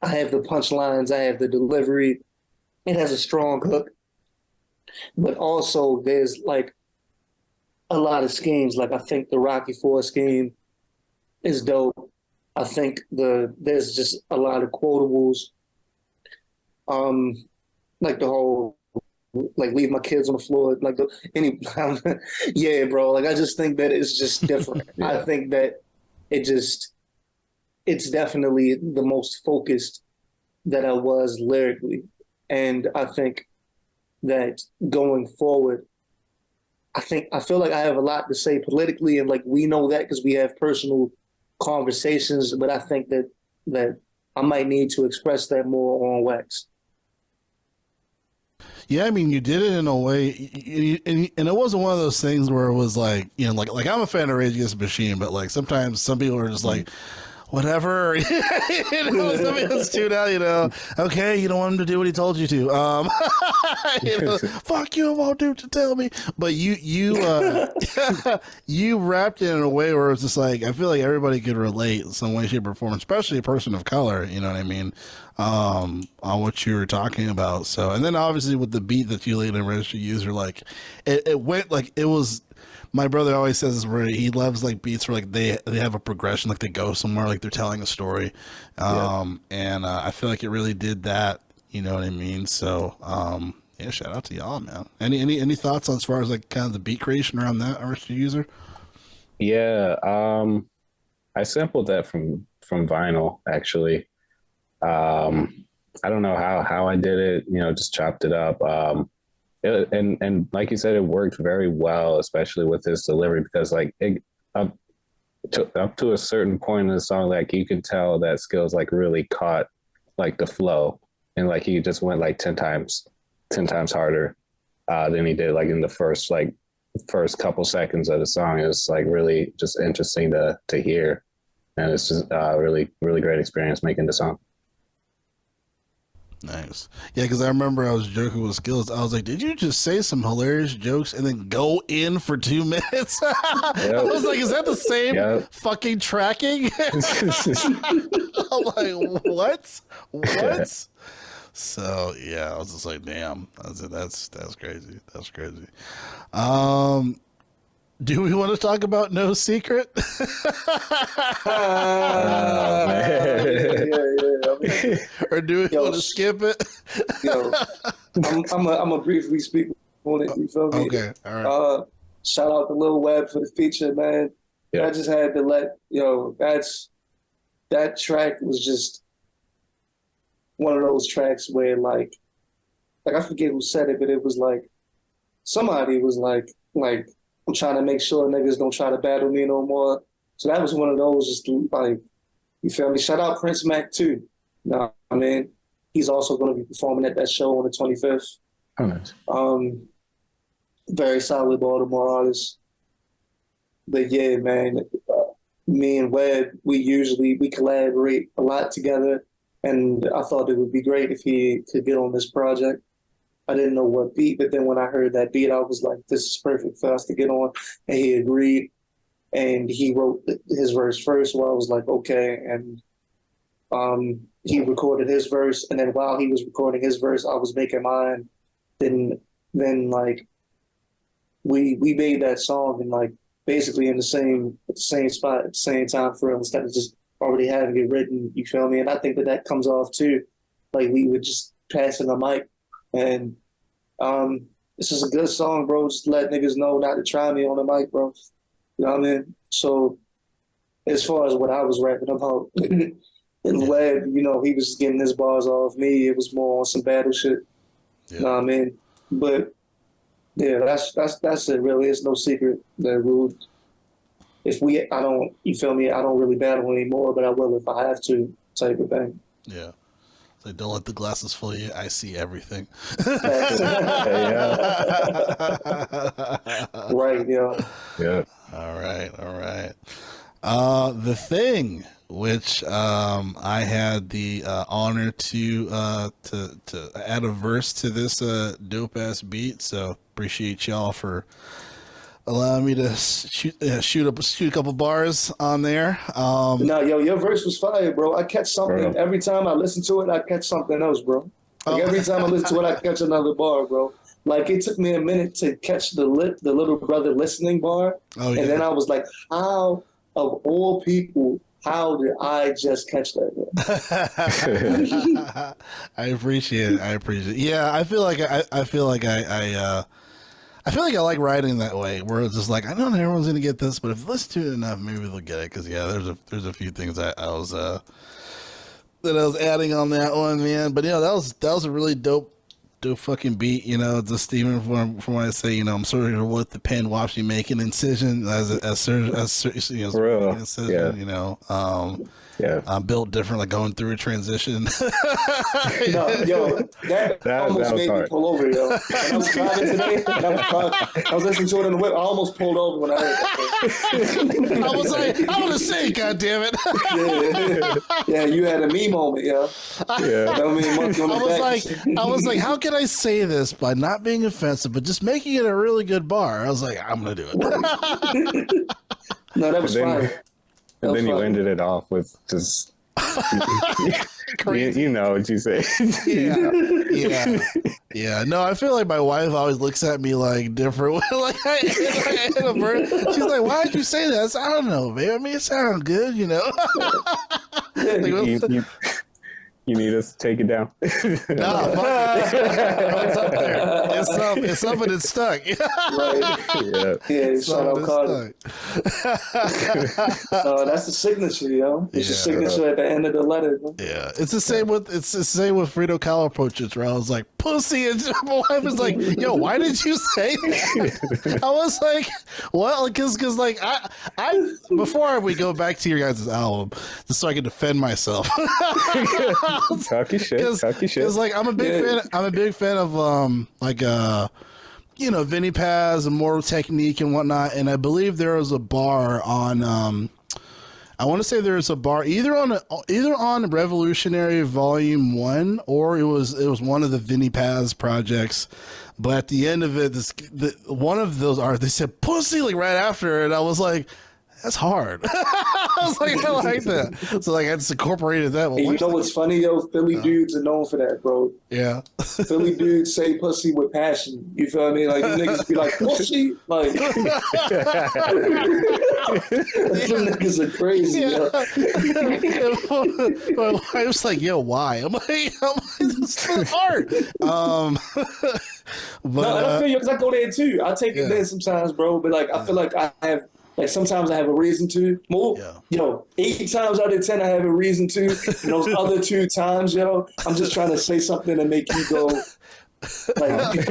the punchlines, I have the delivery. It has a strong hook. But also there's like a lot of schemes. Like, I think the Rocky IV scheme is dope. I think there's just a lot of quotables. Like the whole, like, leave my kids on the floor. Like, yeah, bro. Like, I just think that it's just different. Yeah. I think that it's definitely the most focused that I was lyrically. And I think that going forward, I feel like I have a lot to say politically, and like we know that because we have personal conversations, but I think that I might need to express that more on wax. Yeah, I mean, you did it in a way, and it wasn't one of those things where it was like, you know, like I'm a fan of Rage Against the Machine, but like sometimes some people are just like, whatever. You know, some man's tune out, you know, okay, you don't want him to do what he told you to. You know, fuck you, I won't do what you tell me. But you you rapped it in a way where it's just like, I feel like everybody could relate in some way, shape, or form, especially a person of color, you know what I mean, on what you were talking about. So, and then obviously with the beat that you laid in Registered User, like, it went like, it was, my brother always says this, where he loves like beats where like they have a progression, like they go somewhere, like they're telling a story. And I feel like it really did that, you know what I mean? So, yeah, shout out to y'all, man. Any thoughts on as far as like kind of the beat creation around that Registered User? Yeah, I sampled that from vinyl actually. I don't know how I did it, you know, just chopped it up. And like you said, it worked very well, especially with his delivery, because like up to a certain point in the song, like you could tell that Skillz like really caught like the flow, and like he just went like 10 times harder than he did like in the first couple seconds of the song. It was like really just interesting to hear, and it's just really great experience making the song. Nice. Yeah, because I remember I was joking with Skillz. I was like, did you just say some hilarious jokes and then go in for 2 minutes? I was like, is that the same fucking tracking? I'm like, what? So, yeah, I was just like, damn. That's crazy. That's crazy. Do we want to talk about No Secret? Yeah. Or do we want to skip it? I'm a briefly speak on it. You feel me? Okay, all right. Shout out to Lil Web for the feature, man. I just had to let that track was just one of those tracks where like I forget who said it, but it was like somebody was like I'm trying to make sure niggas don't try to battle me no more. So that was one of those, just like, you feel me? Shout out Prince Mac too. You know what I mean? He's also going to be performing at that show on the 25th. Oh, nice. Very solid Baltimore artist. But yeah, man, me and Webb, we collaborate a lot together, and I thought it would be great if he could get on this project. I didn't know what beat, but then when I heard that beat, I was like, this is perfect for us to get on. And he agreed, and he wrote his verse first, so I was like, okay. And he recorded his verse, and then while he was recording his verse, I was making mine. Then like, we made that song, and like, basically in the same spot at the same time for real, instead of just already having it written, you feel me? And I think that comes off too. Like, we would just pass in the mic. And this is a good song, bro. Just let niggas know not to try me on the mic, bro. You know what I mean? So as far as what I was rapping about in Web, you know, he was just getting his bars off me. It was more on some battle shit. Yeah. You know what I mean? But yeah, that's it really. It's no secret that you feel me? I don't really battle anymore, but I will if I have to, type of thing. Yeah. So don't let the glasses fool you. I see everything. Right, yeah. Yeah. All right. The Thing, which I had the honor to add a verse to this dope ass beat. So appreciate y'all for allowing me to shoot a couple bars on there. No, your verse was fire, bro. I catch something every time I listen to it. I catch something else, bro. Like every time I listen to it, I catch another bar, bro. Like it took me a minute to catch the little brother listening bar, and then I was like, how of all people, how did I just catch that? I appreciate it. Yeah, I feel like I like writing that way, where it's just like, I know not everyone's gonna get this, but if you listen to it enough, maybe they'll get it. Because there's a few things that I was adding on that one, man. But that was a really dope fucking beat. Just even from what I say, I'm sort of with the pen watching make an incision as incision. built different, like going through a transition. No, yo, that almost was made me hard. pull over, yo. When I was driving today, I was listening to it in the whip. I almost pulled over when I heard that. I was like, I'm gonna say, God damn it. Yeah, you had a me moment, yo. Yeah. I mean, monkey on the I was back. like, how can I say this by not being offensive, but just making it a really good bar? I was like, I'm gonna do it. No, that was fine. And then you ended it off with just, you know what you say. Yeah. No, I feel like my wife always looks at me like different. Like, she's like, "Why did you say that?" I said, "I don't know, babe. I mean, it sounds good, you know." Like, You need us to take it down. nah, fuck it. It's up there. It's up and it's stuck. Right. Yeah, shout out Carter. That's the signature, yo. It's the signature at the end of the letter. Man. Yeah, it's the same with Frito Kahlo portraits, where I was like, "Pussy," and my wife was like, "Yo, why did you say that?" I was like, "Well, because like I before we go back to your guys' album, just so I can defend myself." Talky shit. Because like I'm a big fan of Vinny Paz and Mortal Technique and whatnot, and I believe there was a bar on I want to say there's a bar either on Revolutionary Volume 1 or it was one of the Vinny Paz projects. But at the end of it, one of those they said "pussy" like right after it, and I was like, that's hard. I was like, I like that. So like I just incorporated that. Hey, you know what's funny, yo? Philly dudes are known for that, bro. Yeah. Philly dudes say pussy with passion. You feel me? Like you niggas be like pussy, like them niggas are crazy. Yeah. Yo. My wife's like, "Yo, why?" I'm like, "It's so hard." But No, and I feel you because I go there too. I take it there sometimes, bro. But like I feel like I have. Like sometimes I have a reason to. More, 8 times out of 10 I have a reason to. And those other 2 times, yo, I'm just trying to say something to make you go. Like,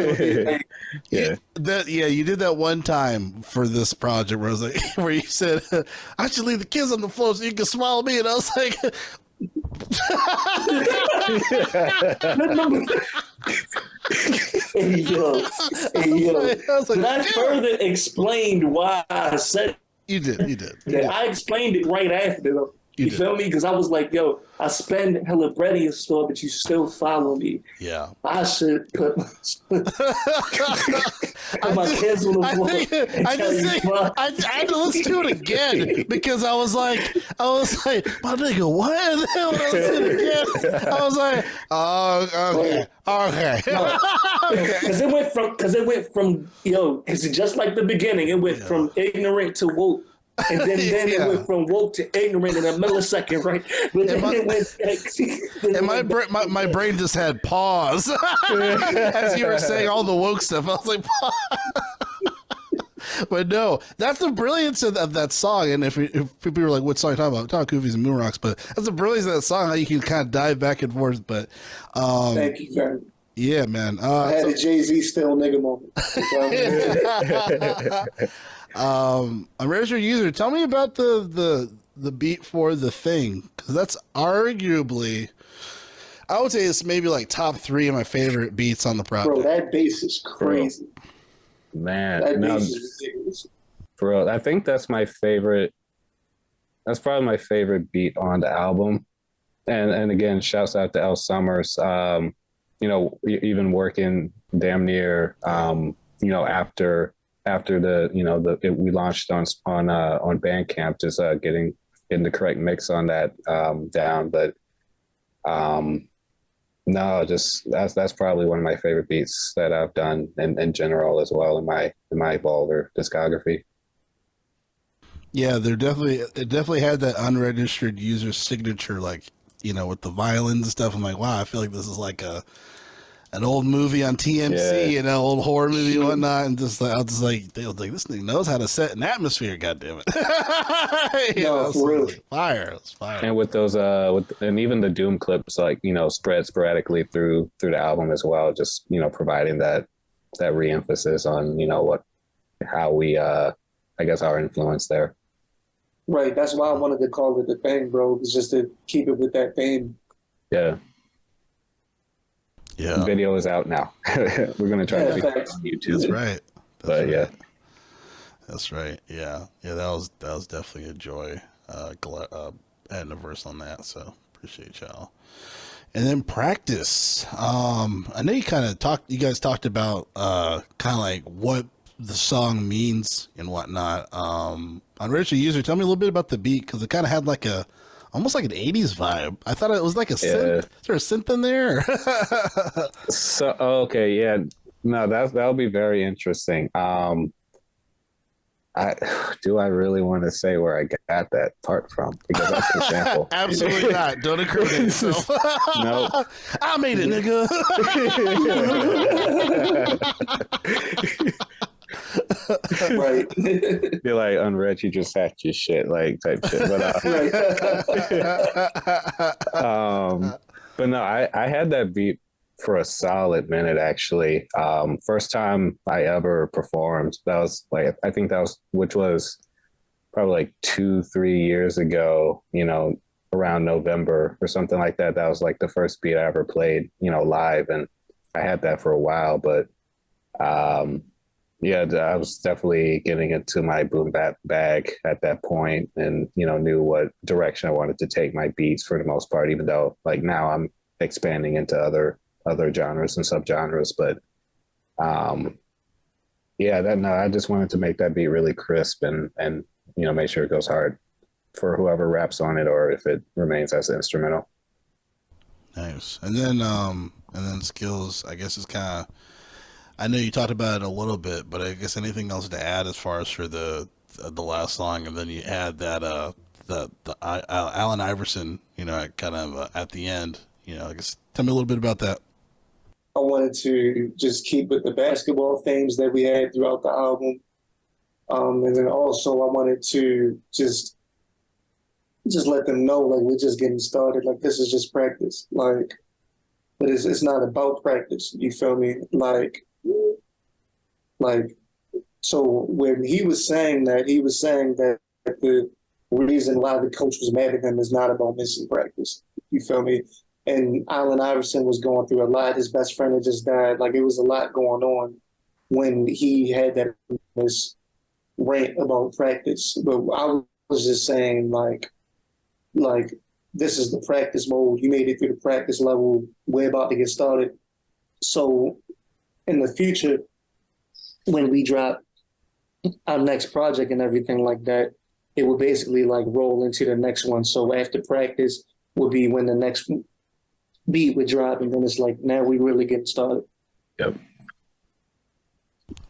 you did that one time for this project where I was like, where you said, "I should leave the kids on the floor so you can smile at me," and I was like. Hey yo. But I further explained why I said it. You did. Yeah, I explained it right after though. You feel me? Because I was like, yo, I spend hella bread in your store, but you still follow me. Yeah. I should put my kids on the floor. I had to listen to it again because I was like, my nigga, what the hell? I listened again. I was like, oh, okay. Because it went from it's just like the beginning. It went from ignorant to woke. And then it went from woke to ignorant in a millisecond, right? But then it went my brain just had pause as you were saying all the woke stuff. I was like, pause. But no, that's the brilliance of that song. And if people were like, "What song are you talking about?" Talking Koofies and Moon Rocks, but that's the brilliance of that song. How you can kind of dive back and forth. But thank you very much. Yeah, man. I had a Jay-Z still nigga moment. Unregistered User, tell me about the beat for The Thing, because that's arguably, I would say it's maybe like top 3 of my favorite beats on the project. Bro, that bass is crazy. Man, that bass is ridiculous. Bro, I think that's my favorite. That's probably my favorite beat on the album. And again, shouts out to L Summers. Even working damn near, after we launched on Bandcamp, just getting the correct mix on that down. But no, just that's probably one of my favorite beats that I've done in general as well in my Volver discography. Yeah, it definitely had that Unregistered User signature, like, with the violins and stuff. I'm like, wow, I feel like this is like an old movie on TMC, old horror movie and whatnot, and just like, they was like, this thing knows how to set an atmosphere, goddammit. For real. Fire. It was fire. And with those, and even the Doom clips, like, spread sporadically through the album as well, just, providing that re-emphasis on, how we, I guess our influence there. Right. That's why I wanted to call it the thing, bro. It's just to keep it with that theme. Yeah. Yeah. Video is out now. We're gonna try to get it on YouTube. That's right. But yeah. That's right. Yeah. Yeah, that was definitely a joy. Adding a verse on that, so appreciate y'all. And then practice. I know you guys talked about kind of like what the song means and whatnot. Unregistered User, tell me a little bit about the beat, because it kind of had like almost like an 80s vibe. I thought it was like a synth. Is there a synth in there? So okay, yeah. No, that'll be very interesting. I really want to say where I got that part from, because that's the sample. Absolutely not. Don't incriminate yourself. No, I made it, nigga. Right. you're like Unread, you just hacked your shit, like type shit. But no, I had that beat for a solid minute, actually. First time I ever performed, that was like, I think that was, which was probably like 2-3 years ago, you know, around November or something like that. That was like the first beat I ever played, you know, live. And I had that for a while, but yeah, I was definitely getting into my boom bap bag at that point, and, you know, knew what direction I wanted to take my beats for the most part, even though like now I'm expanding into other genres and subgenres. But yeah, I just wanted to make that beat really crisp and you know, make sure it goes hard for whoever raps on it, or if it remains as an instrumental. Nice. And then Skills, I guess, is kind of, I know you talked about it a little bit, but I guess anything else to add as far as for the last song, and then you add that the Allen Iverson, you know, kind of at the end, you know, I guess tell me a little bit about that. I wanted to just keep with the basketball themes that we had throughout the album. And then also I wanted to just let them know, like, we're just getting started. Like, this is just practice. Like, but it's not about practice. You feel me? Like, so when he was saying that the reason why the coach was mad at him is not about missing practice. You feel me? And Allen Iverson was going through a lot. His best friend had just died. Like, it was a lot going on when he had that this rant about practice. But I was just saying, like this is the practice mode. You made it through the practice level. We're about to get started. So in the future, when we drop our next project and everything like that, it will basically like roll into the next one. So after practice will be when the next beat would drop, and then it's like, now we really getting started. Yep.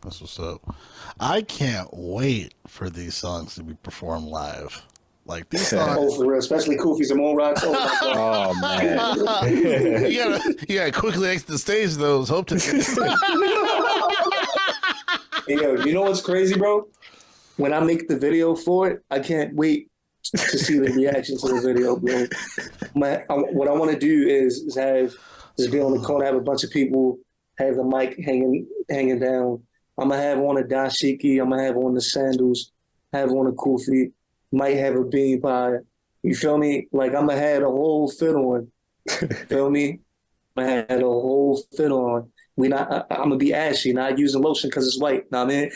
That's what's up. I can't wait for these songs to be performed live. Like, these songs. Oh, for real, especially Koofies and Moon Rocks. Oh, my God. Oh man. you gotta quickly exit the stage, though. Hope to. Hey, yo, you know what's crazy, bro? When I make the video for it, I can't wait to see the reaction to the video, bro. What I want to do is just be on the corner, have a bunch of people, have the mic hanging down. I'm gonna have on a dashiki. I'm gonna have on the sandals. Have on a kufi. Might have a bean pie. You feel me? Like, I'm gonna have a whole fit on. Feel me? I'm gonna have a whole fit on. I'm gonna be ashy, not using lotion because it's white. Nah, man.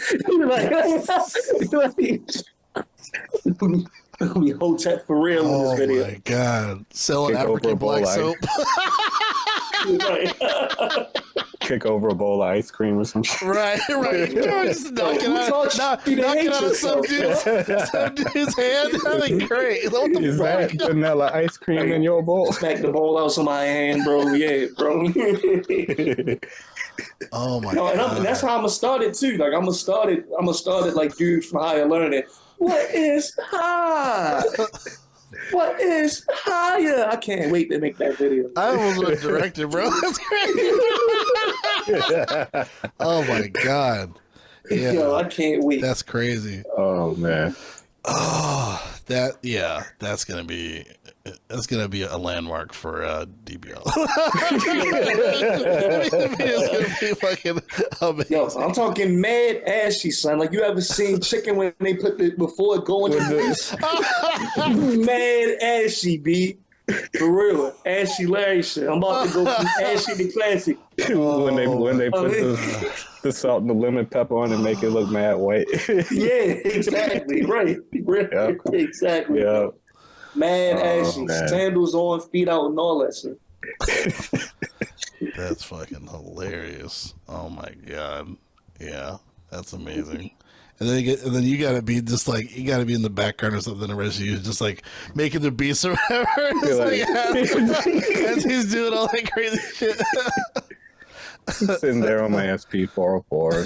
We Hotep for real in this video. Oh my God! Selling Kick African black soap. Kick over a bowl of ice cream or something. Right. Just knocking out of some dude's hand. That'd be great. What the Is fuck? that vanilla ice cream in your bowl? Smack the bowl out of my hand, bro. Yeah, bro. Oh my God! And that's how I'm gonna start it too. Like, I'm gonna start it like dude from Higher Learning. What is high? What is higher? I can't wait to make that video. I almost went director, bro. That's crazy. Oh my God! Yeah, Yo, I can't wait. that's crazy. Oh man. Oh, that's gonna be a landmark for DBL. The video's gonna be fucking amazing. Yo, I'm talking mad ashy, son. Like, you ever seen chicken when they put the before it going to the mad ashy, B. For real, ashy Larry shit. I'm about to go from ashy to classic. when they put the salt and the lemon pepper on and make it look mad white. Yeah, exactly. Right. Yep. Exactly. Yeah. Mad ashy. Man. Sandals on, feet out, and all that shit. That's fucking hilarious. Oh my god. Yeah, that's amazing. And then you gotta be just like, you gotta be in the background or something. The rest of you just like making the beats or whatever. As he's doing all that crazy shit. Sitting there on my SP 404.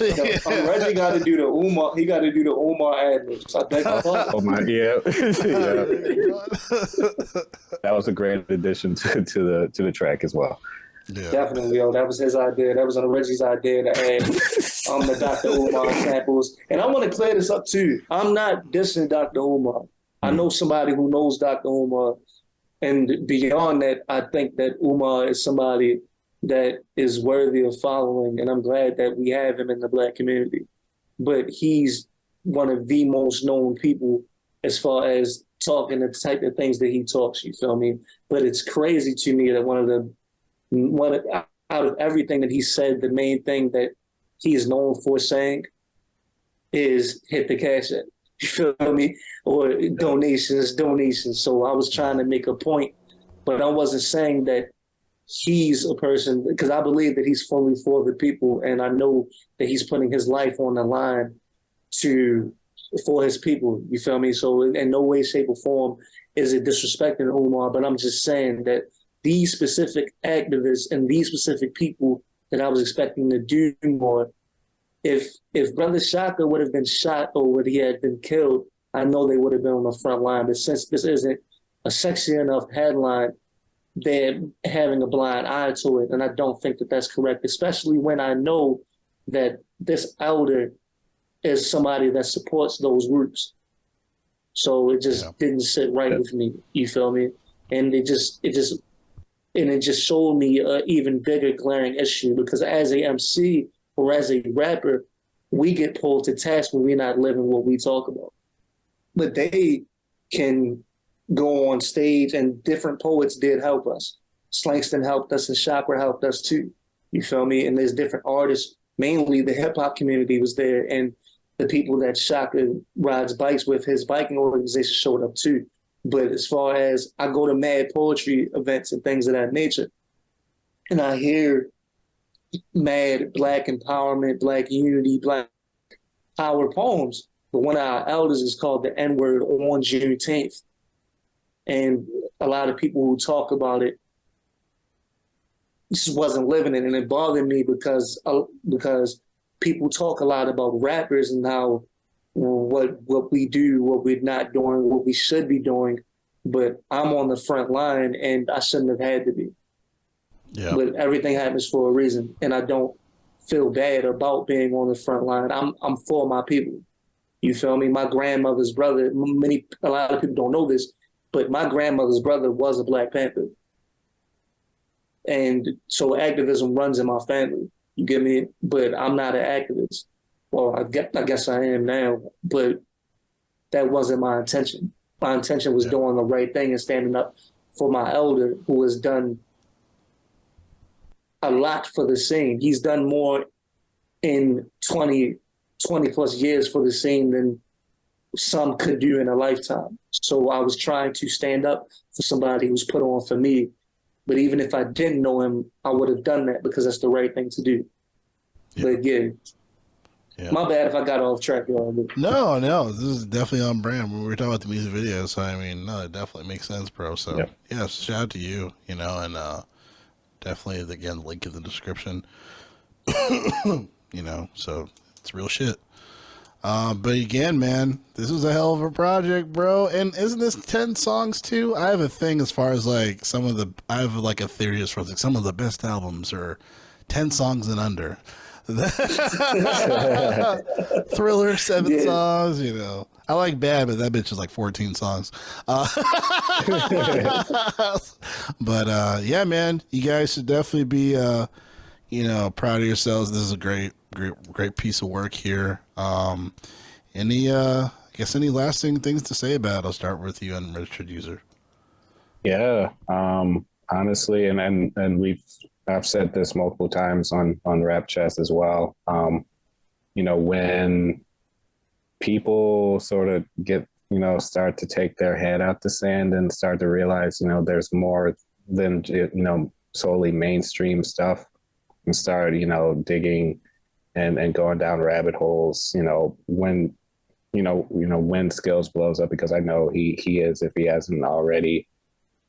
Reggie got to do the Umar. He got to do the Umar ad-libs. I think. Oh my, yeah. That was a great addition to the track as well. Yeah. Definitely, yo. That was his idea. That was on Reggie's idea to add the Dr. Umar samples. And I want to clear this up too. I'm not dissing Dr. Umar. I know somebody who knows Dr. Umar. And beyond that, I think that Umar is somebody that is worthy of following. And I'm glad that we have him in the Black community. But he's one of the most known people as far as talking the type of things that he talks, you feel me? But it's crazy to me that out of everything that he said, the main thing that he's known for saying is hit the cash app. You feel me? Or donations. So I was trying to make a point, but I wasn't saying that he's a person, because I believe that he's fully for the people, and I know that he's putting his life on the line for his people. You feel me? So in no way, shape, or form is it disrespecting Umar, but I'm just saying that these specific activists and these specific people that I was expecting to do more, if Brother Shaka would have been shot or would he had been killed, I know they would have been on the front line. But since this isn't a sexy enough headline, they're having a blind eye to it. And I don't think that that's correct, especially when I know that this elder is somebody that supports those groups. So it just didn't sit right with me. You feel me? And it just showed me an even bigger glaring issue, because as a MC or as a rapper, we get pulled to task when we're not living what we talk about. But they can go on stage, and different poets did help us. Slangston helped us and Chakra helped us too. You feel me? And there's different artists, mainly the hip hop community was there, and the people that Shaka rides bikes with, his biking organization showed up too. But as far as I go to mad poetry events and things of that nature, and I hear mad Black empowerment, Black unity, Black power poems, but one of our elders is called the N-word on Juneteenth. And a lot of people who talk about it just wasn't living it, and it bothered me because people talk a lot about rappers and how what we do, what we're not doing, what we should be doing, but I'm on the front line and I shouldn't have had to be. Yeah. But everything happens for a reason, and I don't feel bad about being on the front line. I'm for my people. You feel me? My grandmother's brother, a lot of people don't know this, but my grandmother's brother was a Black Panther. And so activism runs in my family. You get me? But I'm not an activist. Well, I guess I am now, but that wasn't my intention. My intention was doing the right thing and standing up for my elder, who has done a lot for the scene. He's done more in 20 plus years for the scene than some could do in a lifetime. So I was trying to stand up for somebody who's put on for me. But even if I didn't know him, I would have done that because that's the right thing to do. Yeah. But yeah, my bad if I got off track, y'all. No, this is definitely on brand. When we were talking about the music videos, so I mean, no, it definitely makes sense, bro. So yeah, shout out to you, and definitely, again, link in the description. So it's real shit. But again, man, this was a hell of a project, bro. And isn't this 10 songs too? I have a thing as far as like I have like a theory as far as like some of the best albums are 10 songs and under. Thriller, 7 Yeah. songs, you know. I like Bad, but that bitch is like 14 songs. But yeah, man, you guys should definitely be, you know, proud of yourselves. This is a great piece of work here. I guess any lasting things to say about it? I'll start with you, unregistered user. Yeah, honestly, and I've said this multiple times on Rap Chest as well. You know, when people sort of get, you know, start to take their head out the sand and start to realize, you know, there's more than, you know, solely mainstream stuff, and start, you know, digging and going down rabbit holes, you know, when when Skillz blows up, because I know he is, if he hasn't already,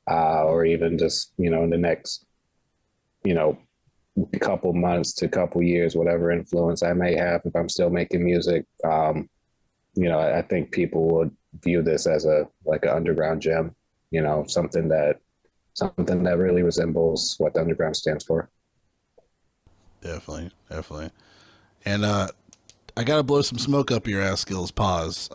or even just, you know, in the next, you know, couple months to couple years, whatever influence I may have if I'm still making music, you know, I think people would view this as an underground gem, you know, something that really resembles what the underground stands for. Definitely. And I gotta blow some smoke up your ass, Skillz. Pause.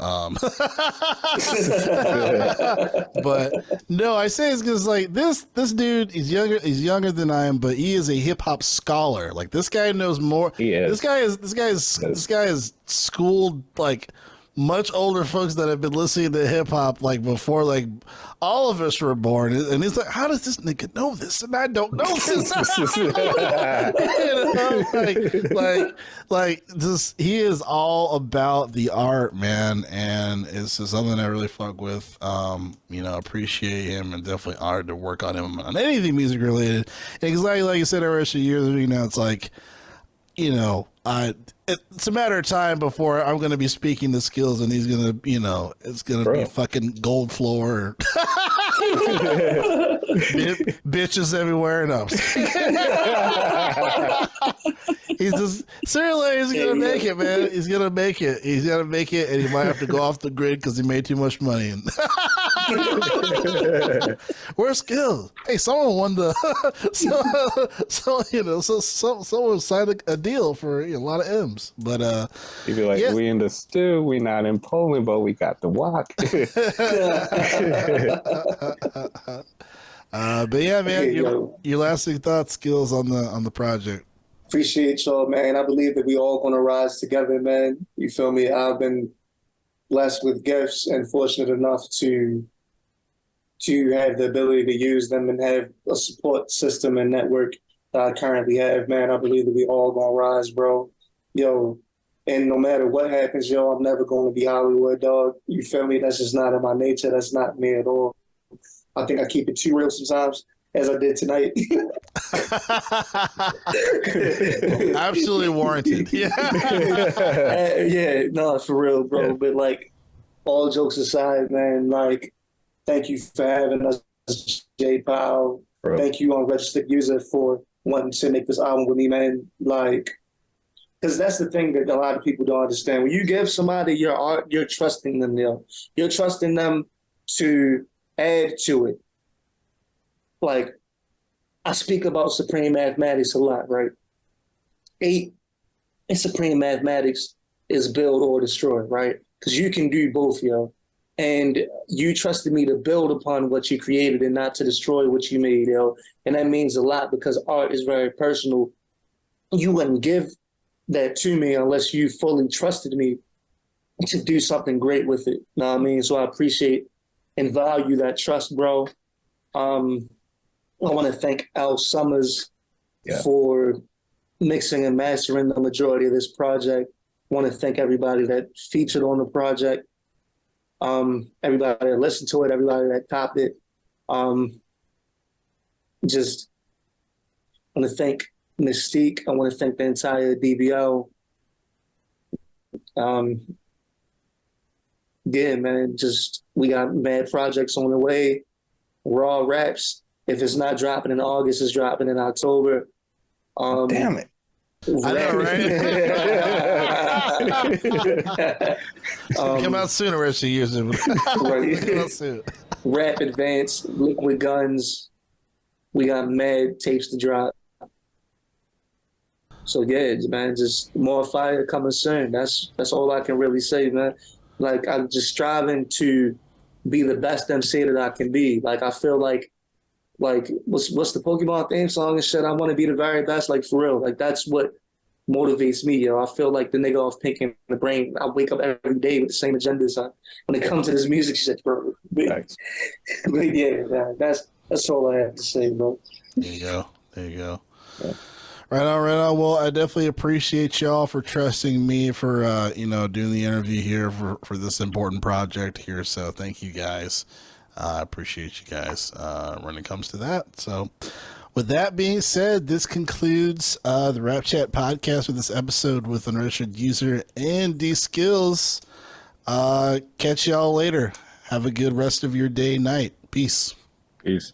But no, I say it's because like this dude, he's younger than I am, but he is a hip hop scholar. Like this guy knows more. He is. This guy is schooled like much older folks that have been listening to hip hop like before like all of us were born, and he's like, how does this nigga know this and I don't know this? You know, like just he is all about the art, man, and it's just something I really fuck with. You know, appreciate him and definitely honored to work on him on anything music related. And exactly like you said, over the years, you know, it's like, you know, it's a matter of time before I'm going to be speaking to Skillz and he's going to, you know, it's going to be fucking gold floor. Bitches everywhere. No. He's just, seriously, he's going to make it, man. He's going to make it. He's going to make it, and he might have to go off the grid because he made too much money. Where's Skillz? Hey, someone won the, someone signed a deal for a lot of M's. But you'd be like, yeah. We in the stew, we not in Poland, but we got the walk. But yeah, man, your lasting thoughts, Skillz on the project. Appreciate y'all, man. I believe that we all gonna rise together, man. You feel me? I've been blessed with gifts and fortunate enough to have the ability to use them and have a support system and network that I currently have, man. I believe that we all gonna rise, bro. Yo, and no matter what happens, yo, I'm never gonna be Hollywood, dog. You feel me? That's just not in my nature. That's not me at all. I think I keep it too real sometimes, as I did tonight. Absolutely warranted. Yeah. Yeah, no, for real, bro. Yeah. But like, all jokes aside, man, like, thank you for having us, J. Powell. Bro. Thank you, Unregistered User, for wanting to make this album with me, man. Like, because that's the thing that a lot of people don't understand. When you give somebody your art, you're trusting them, You're trusting them to add to it. Like, I speak about supreme mathematics a lot, right? 8 in supreme mathematics is build or destroy, right? Because you can do both, yo. And you trusted me to build upon what you created and not to destroy what you made, yo. And that means a lot because art is very personal. You wouldn't give that to me unless you fully trusted me to do something great with it. Know what I mean? So I appreciate and value that trust, bro. I want to thank Al Summers for mixing and mastering the majority of this project. I want to thank everybody that featured on the project, everybody that listened to it, everybody that topped it. Just want to thank Mystique. I want to thank the entire DBL. Yeah, man, just we got mad projects on the way. Raw Raps. If it's not dropping in August, it's dropping in October. Damn it. I know, right? Come out sooner, rest of years. Right. Come out soon. Rap Advance, Liquid Guns. We got mad tapes to drop. So yeah, man, just more fire coming soon. That's all I can really say, man. Like I'm just striving to be the best MC that I can be. Like I feel like what's the Pokemon theme song and shit? I want to be the very best, like for real. Like that's what motivates me, yo. I feel like the nigga off Pink in the Brain. I wake up every day with the same agendas when it comes to this music shit, bro. But yeah, man, that's all I have to say, bro. There you go. There you go. Yeah. Right on, right on. Well, I definitely appreciate y'all for trusting me for, doing the interview here for this important project here. So thank you guys. I appreciate you guys when it comes to that. So with that being said, this concludes the Rap Chat podcast with this episode with Unregistered User and DSkillz. Catch y'all later. Have a good rest of your day, night. Peace. Peace.